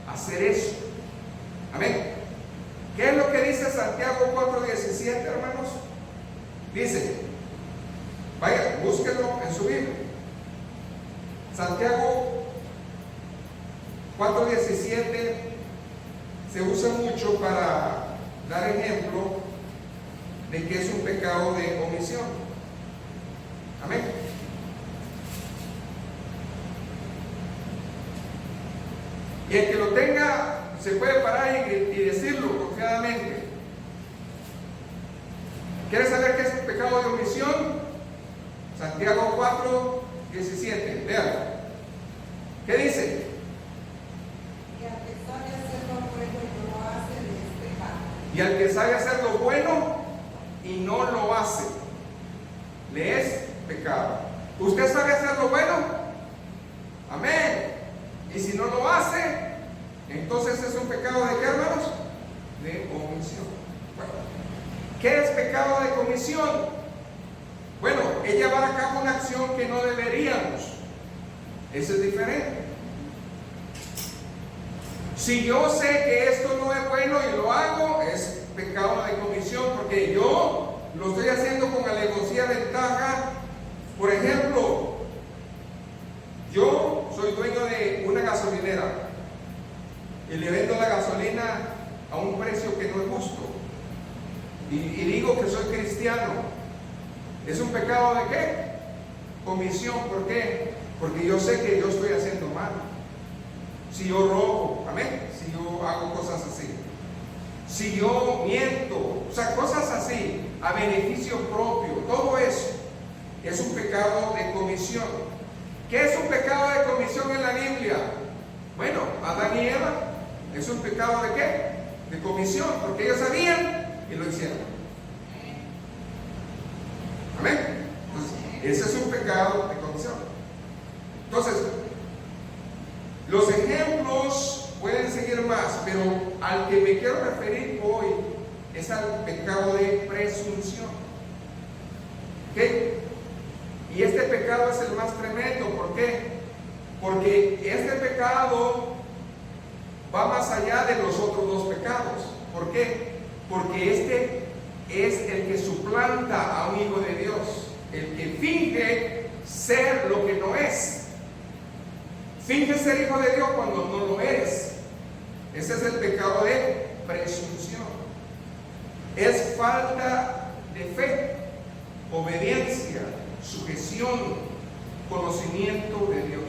hacer eso. Amén. ¿Qué es lo que dice Santiago 4:17, hermanos? Dice, vaya, búsquenlo en su Biblia. Santiago 4:17 se usa mucho para dar ejemplo de que es un pecado de omisión. Amén. Y el que lo tenga se puede parar y decirlo confiadamente. ¿Quieres saber qué es un pecado de omisión? Santiago 4:17. Vean. ¿Qué dice? Y al que sabe hacer lo bueno y no lo hace, le es pecado. ¿Usted sabe hacer lo bueno? Amén. Y si no lo hace, entonces es un pecado ¿de qué, hermanos? De omisión. Bueno, ¿qué es pecado de comisión? Bueno, es llevar a cabo una acción que no deberíamos. Eso es diferente. Si yo sé que esto no es bueno y lo hago, es pecado de comisión porque yo lo estoy haciendo con alevosía, ventaja. Por ejemplo, yo soy dueño de una gasolinera y le vendo la gasolina a un precio que no es justo y digo que soy cristiano. ¿Es un pecado de qué? Comisión. ¿Por qué? Porque yo sé que yo estoy haciendo mal. Si yo robo, amén, si yo hago cosas así, si yo miento, o sea, cosas así, a beneficio propio, todo eso es un pecado de comisión. ¿Qué es un pecado de comisión en la Biblia? Bueno, Adán y Eva, ¿es un pecado de qué? De comisión, porque ellos sabían y lo hicieron. Amén. Entonces, ese es un pecado de comisión. Entonces, los ejemplos pueden seguir más, pero al que me quiero referir hoy es al pecado de presunción. ¿Ok? Y este pecado es el más tremendo. ¿Por qué? Porque este pecado va más allá de los otros dos pecados. ¿Por qué? Porque este es el que suplanta a un hijo de Dios, el que finge ser lo que no es. Finge ser hijo de Dios cuando no lo eres. Ese es el pecado de presunción. Es falta de fe, obediencia, sujeción, conocimiento de Dios.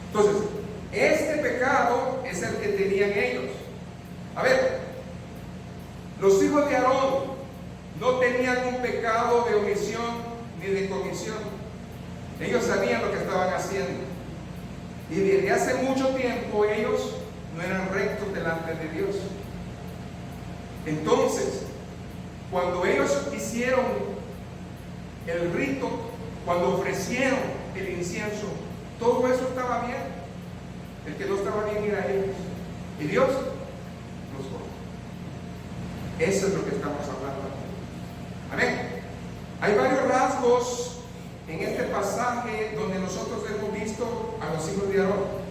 Entonces, este pecado es el que tenían ellos. A ver, los hijos de Aarón no tenían un pecado de omisión ni de comisión. Ellos sabían lo que estaban haciendo. Y desde hace mucho tiempo ellos no eran rectos delante de Dios. Entonces, cuando ellos hicieron el rito, cuando ofrecieron el incienso, todo eso estaba bien. El que no estaba bien era ellos. Y Dios los borró. Eso es lo que estamos hablando aquí. Amén. Hay varios rasgos en este pasaje donde nosotros hemos visto a los hijos de Aarón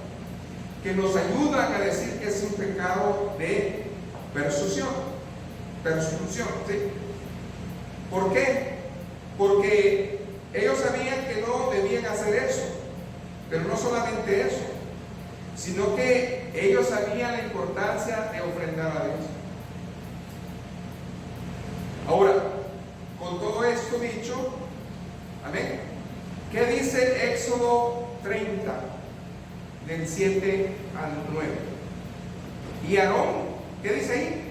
que nos ayudan a decir que es un pecado de presunción. Presunción, ¿sí? ¿Por qué? Porque ellos sabían que no debían hacer eso, pero no solamente eso, sino que ellos sabían la importancia de ofrendar a Dios. Ahora, con todo esto dicho, amén, ¿qué dice Éxodo 30, del 7 al 9? Y Aarón, ¿qué dice ahí?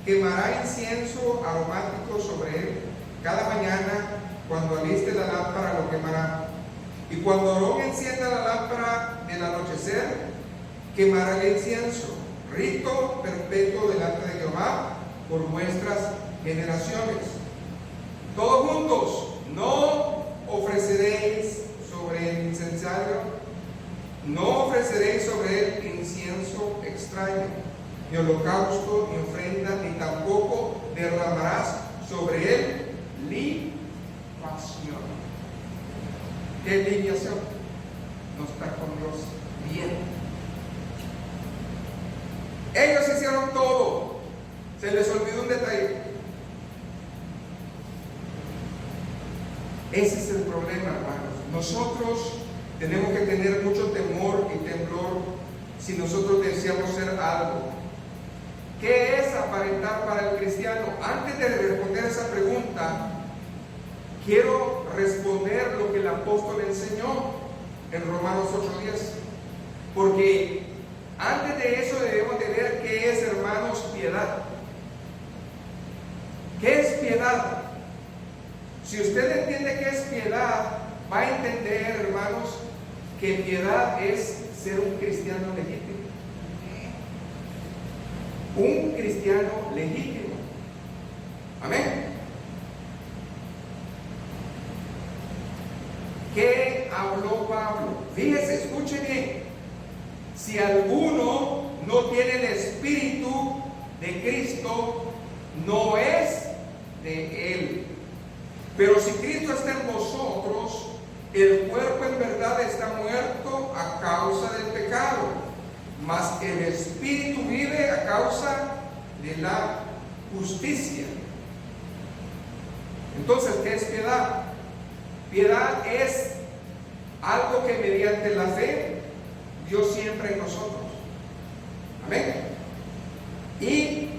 Quemará incienso aromático sobre él cada mañana, cuando aliste la lámpara lo quemará. Y cuando Aarón encienda la lámpara del anochecer, quemará el incienso, rito perpetuo delante de Jehová por vuestras generaciones. Todos juntos, no ofreceréis sobre el incensario, no ofreceréis sobre él incienso extraño, ni holocausto, ni ofrenda, ni tampoco derramarás sobre él libación. ¿Qué libación? No está con Dios bien. Ellos hicieron todo, se les olvidó un detalle. Ese es el problema, hermanos. Nosotros tenemos que tener mucho temor y temblor si nosotros deseamos ser algo. ¿Qué es aparentar para el cristiano? Antes de responder esa pregunta, quiero responder lo que el apóstol enseñó en Romanos 8:10. Porque antes de eso debemos de ver qué es, hermanos, piedad. ¿Qué es piedad? Si usted entiende qué es piedad, va a entender, hermanos, que piedad es ser un cristiano legítimo. Un cristiano legítimo. Amén. ¿Qué habló Pablo? Fíjese, escuche bien. Si alguno no tiene el Espíritu de Cristo, no es de él. Pero si Cristo está en vosotros, el cuerpo en verdad está muerto a causa del pecado, mas el Espíritu vive a causa de la justicia. Entonces, ¿qué es piedad? Piedad es algo que mediante la fe Dios siembra en nosotros. Amén. Y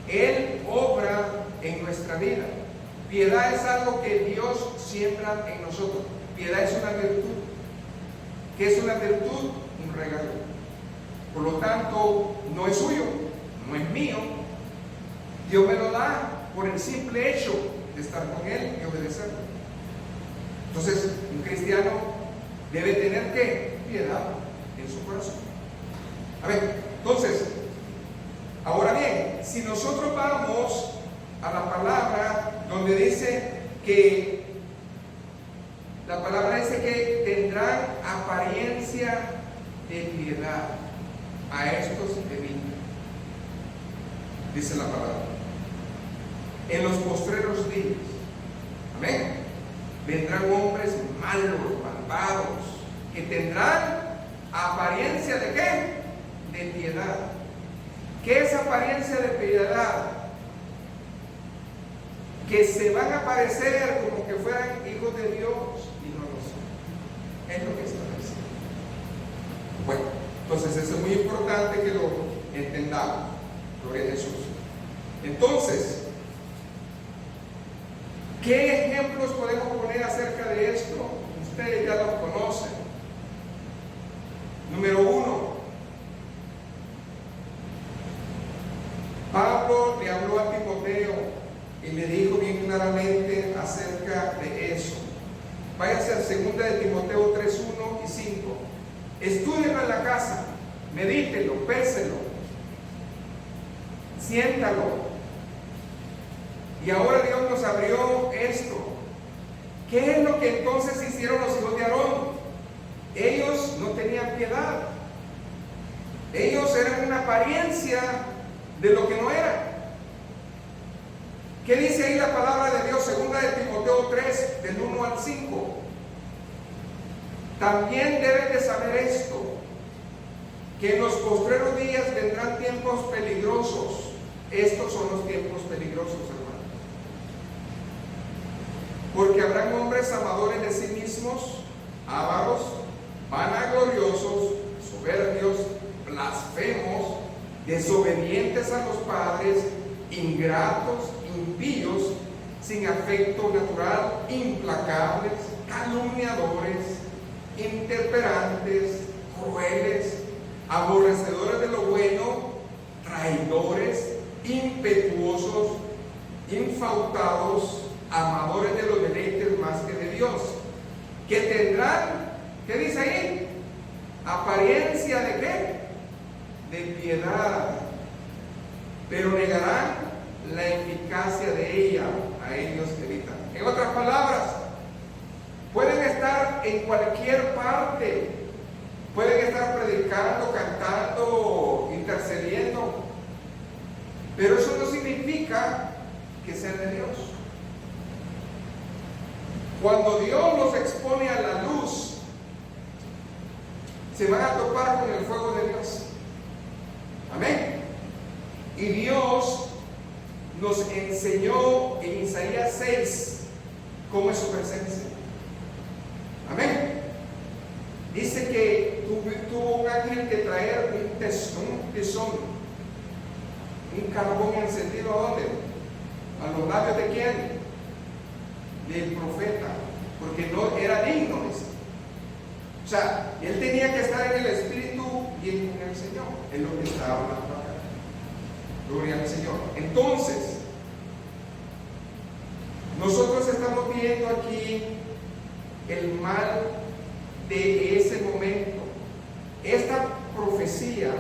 Él obra en nuestra vida. Piedad es algo que Dios siembra en nosotros. Piedad es una virtud. ¿Qué es una virtud? Un regalo. Por lo tanto, no es suyo, no es mío. Dios me lo da por el simple hecho de estar con Él y obedecerlo. Entonces, un cristiano debe tener ¿qué? Piedad en su corazón. A ver, entonces, ahora bien, si nosotros vamos a la palabra donde dice que, la palabra dice que tendrán apariencia de piedad, a estos evitan, dice la palabra, en los postreros días, amén, vendrán hombres malos, malvados, que tendrán apariencia de ¿qué? De piedad. ¿Qué es apariencia de piedad? Que se van a parecer como que fueran hijos de Dios y no lo son. Es lo que está diciendo. Bueno, entonces eso es muy importante que lo entendamos. Gloria a Jesús. Entonces, ¿qué ejemplos podemos poner acerca de esto? Ustedes ya los conocen. Número 1, Pablo le habló a Timoteo y le dijo bien claramente acerca de eso. Váyase a 2 de Timoteo 3, 1 y 5. Estúdielo en la casa, medítelo, péselo, siéntalo. Y ahora Dios nos abrió esto. ¿Qué es lo que entonces hicieron los hijos de Aarón? Ellos no tenían piedad. Ellos eran una apariencia de lo que no eran. ¿Qué dice ahí la palabra de Dios? 2 de Timoteo 3, del 1 al 5. También deben de saber esto, que en los postreros días vendrán tiempos peligrosos. Estos son los tiempos peligrosos, hermanos. Porque habrán hombres amadores de sí mismos, ávaros, vanagloriosos, soberbios, blasfemos, desobedientes a los padres, ingratos, impíos, sin afecto natural, implacables, calumniadores, intemperantes, crueles, aborrecedores de lo bueno, traidores, impetuosos, infautados, amadores de los deleites más que de Dios, que tendrán, ¿qué dice ahí? Apariencia de ¿qué? De piedad, pero negarán la eficacia de ella. A ellos evitan. En otras palabras, pueden estar en cualquier parte, pueden estar predicando, cantando, intercediendo, pero eso no significa que sean de Dios. Cuando Dios los expone a la luz, se van a topar con el fuego de Dios. Amén. Y Dios nos enseñó en Isaías 6 cómo es su presencia. Amén. Dice que tuvo un ángel que traer un tesón, un carbón encendido. ¿A dónde? ¿A los labios de quién? Del profeta, porque no era digno. O sea, él tenía que estar en el Espíritu y en el Señor. Es lo que estaba hablando acá. Gloria al Señor. Entonces, nosotros estamos viendo aquí el mal de ese momento. Esta profecía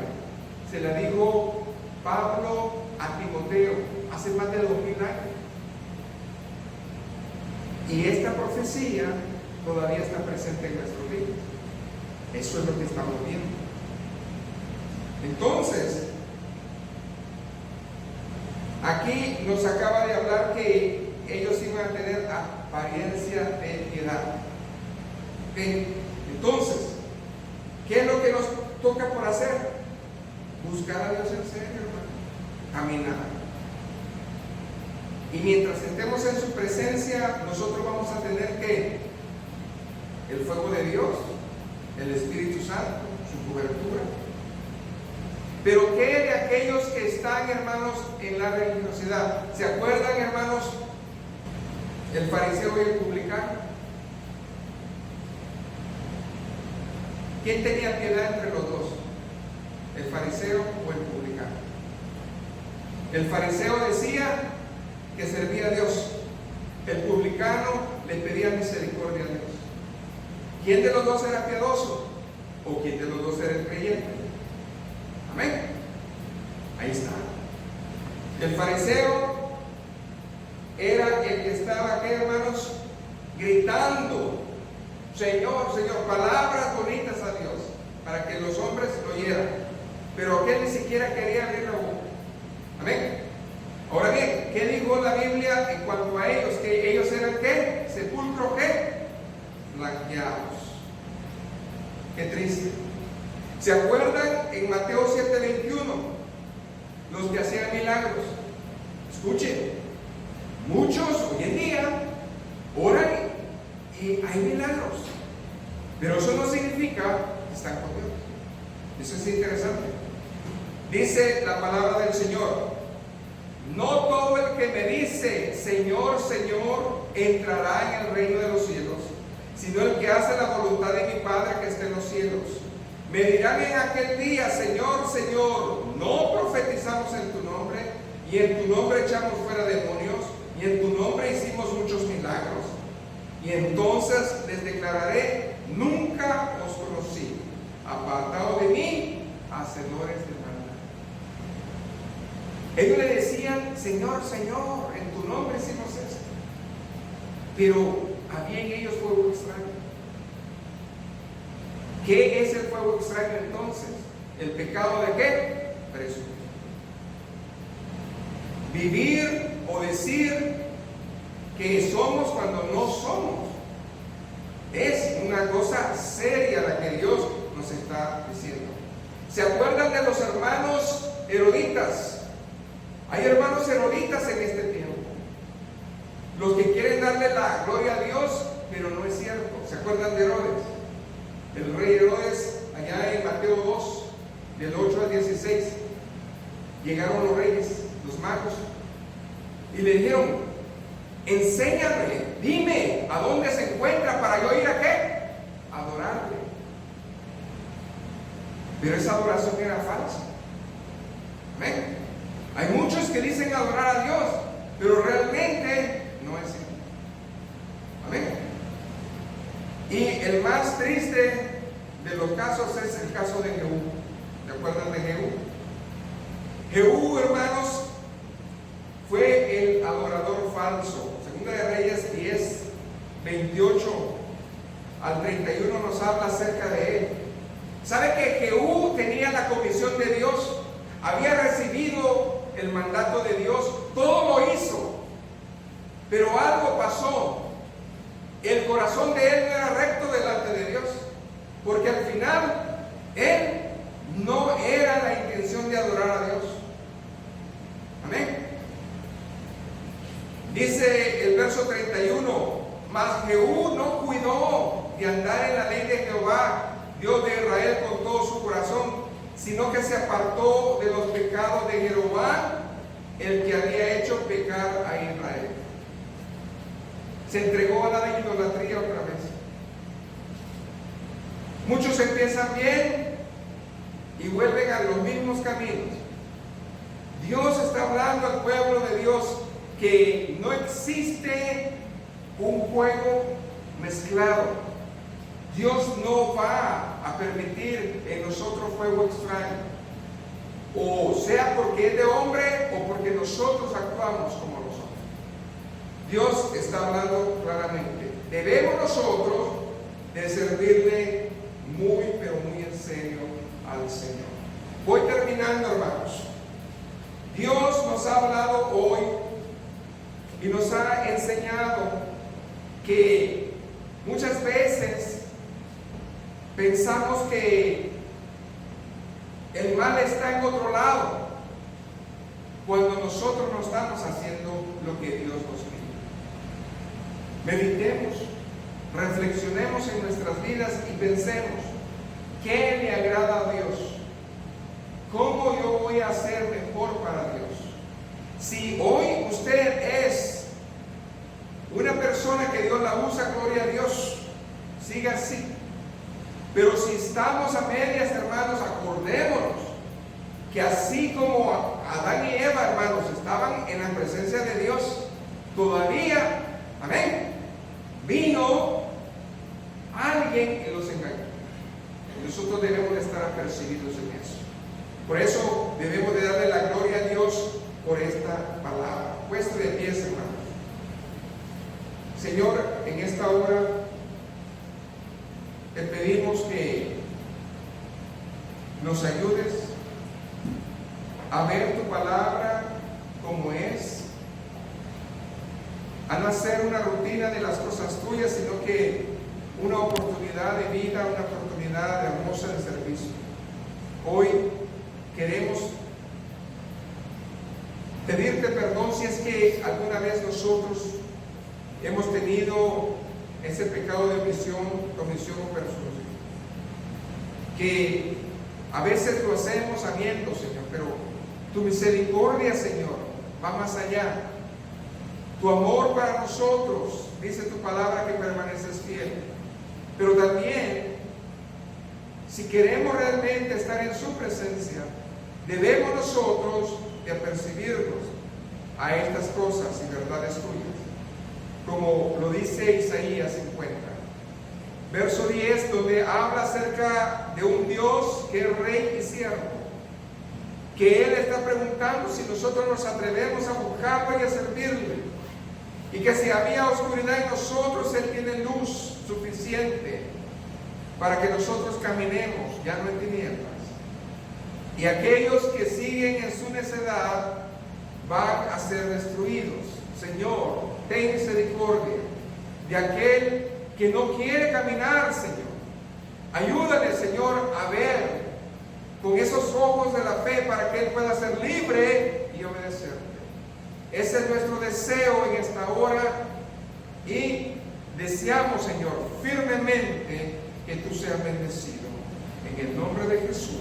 se la dijo Pablo a Timoteo hace más de 2000 años. Y esta profecía todavía está presente en nuestros días. Eso es lo que estamos viendo. Entonces, aquí nos acaba de hablar que ellos iban a tener apariencia de piedad. Entonces, ¿qué es lo que nos toca por hacer? Buscar a Dios en serio, hermano. Caminar. Y mientras estemos en su presencia, nosotros vamos a tener que el fuego de Dios, el Espíritu Santo, su cobertura. Pero ¿qué de aquellos que están, hermanos, en la religiosidad? ¿Se acuerdan, hermanos, el fariseo y el publicano? ¿Quién tenía piedad entre los dos? ¿El fariseo o el publicano? El fariseo decía que servía a Dios. El publicano le pedía misericordia a Dios. ¿Quién de los dos era piadoso? ¿O quién de los dos era el creyente? Amén. Ahí está. El fariseo era el que estaba aquí, hermanos, gritando: Señor, Señor, palabras bonitas a Dios, para que los hombres lo oyeran. Pero aquel ni siquiera quería abrir la boca. Amén. Ahora bien, ¿qué dijo la Biblia en cuanto a ellos? Que ellos eran ¿qué? Sepulcro ¿qué? Blanqueados. Qué triste. ¿Se acuerdan en Mateo 7:21? Los que hacían milagros. Escuchen, muchos hoy en día oran y hay milagros, pero eso no significa que están con Dios. Eso es interesante. Dice la palabra del Señor: no todo el que me dice Señor, Señor, entrará en el reino de los cielos, sino el que hace la voluntad de mi Padre que está en los cielos. Me dirán en aquel día: Señor, Señor, ¿no profetizamos en tu nombre? Y en tu nombre echamos fuera demonios, y en tu nombre hicimos muchos milagros. Y entonces les declararé: nunca os conocí, apartados de mí, hacedores de maldad. Ellos le decían: Señor, Señor, en tu nombre hicimos esto. Pero había en ellos fuego extraño. ¿Qué es el fuego extraño entonces? ¿El pecado de qué? Presumir. Vivir o decir que somos cuando no somos. Es una cosa seria la que Dios nos está diciendo. ¿Se acuerdan de los hermanos heroditas? Hay hermanos heroditas en este tiempo. Los que quieren darle la gloria a Dios, pero no es cierto. ¿Se acuerdan de Herodes? El rey Herodes, allá en Mateo 2, del 8 al 16, llegaron los reyes, los magos, y le dijeron: enséñame, dime a dónde se encuentra para yo ir a qué, adorarle. Pero esa adoración era falsa. Amén. Hay muchos que dicen adorar a Dios, pero realmente no es así. Amén. Y el más triste de los casos es el caso de Jehú. ¿Se acuerdan de Jehú? Jehú, hermanos, fue el adorador falso. Segunda de Reyes 10, 28 al 31 nos habla acerca de él. ¿Sabe que Jehú tenía la comisión de Dios? Había recibido el mandato de Dios, todo lo hizo, pero algo pasó. El corazón de él no era recto delante de Dios, porque al final él no era la intención de adorar a Dios. Amén. Dice el verso 31: mas Jehú no cuidó de andar en la ley de Jehová, Dios de Israel, con todo su corazón, sino que se apartó de los pecados de Jeroboam, el que había hecho pecar a Israel. Se entregó a la idolatría otra vez. Muchos empiezan bien y vuelven a los mismos caminos. Dios está hablando al pueblo de Dios que no existe un fuego mezclado. Dios no va a permitir en nosotros fuego extraño, o sea porque es de hombre o porque nosotros actuamos como nosotros. Dios está hablando claramente. Debemos nosotros de servirle muy, pero muy en serio al Señor. Voy terminando, hermanos. Dios nos ha hablado hoy y nos ha enseñado que muchas veces pensamos que el mal está en otro lado, cuando nosotros no estamos haciendo lo que Dios nos pide. Meditemos, reflexionemos en nuestras vidas y pensemos: ¿qué le agrada a Dios? ¿Cómo yo voy a ser mejor para Dios? Si hoy usted es una persona que Dios la usa, gloria a Dios, siga así. Pero si estamos a medias, hermanos, acordémonos que así como Adán y Eva, hermanos, estaban en la presencia de Dios, todavía, amén, vino alguien que los engañó. Nosotros debemos de estar apercibidos en eso. Por eso debemos de darle la gloria a Dios por esta palabra. Puesto de pie, hermanos. Señor, en esta hora te pedimos que nos ayudes a ver tu palabra como es, a no hacer una rutina de las cosas tuyas, sino que una oportunidad de vida, una oportunidad hermosa de servicio. Hoy queremos pedirte perdón si es que alguna vez nosotros hemos tenido ese pecado de omisión o persona, que a veces lo hacemos sabiendo, Señor, pero tu misericordia, Señor, va más allá. Tu amor para nosotros, dice tu palabra, que permaneces fiel. Pero también, si queremos realmente estar en su presencia, debemos nosotros de apercibirnos a estas cosas y verdades tuyas, como lo dice Isaías 50, verso 10, donde habla acerca de un Dios que es rey y siervo, que Él está preguntando si nosotros nos atrevemos a buscarlo y a servirle, y que si había oscuridad en nosotros, Él tiene luz suficiente para que nosotros caminemos ya no en tinieblas. Y aquellos que siguen en su necedad van a ser destruidos. Señor, ten misericordia de aquel que no quiere caminar, Señor. Ayúdale, Señor, a ver con esos ojos de la fe para que Él pueda ser libre y obedecerte. Ese es nuestro deseo en esta hora y deseamos, Señor, firmemente que tú seas bendecido. En el nombre de Jesús.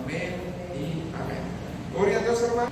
Amén y amén. Gloria a Dios, hermano.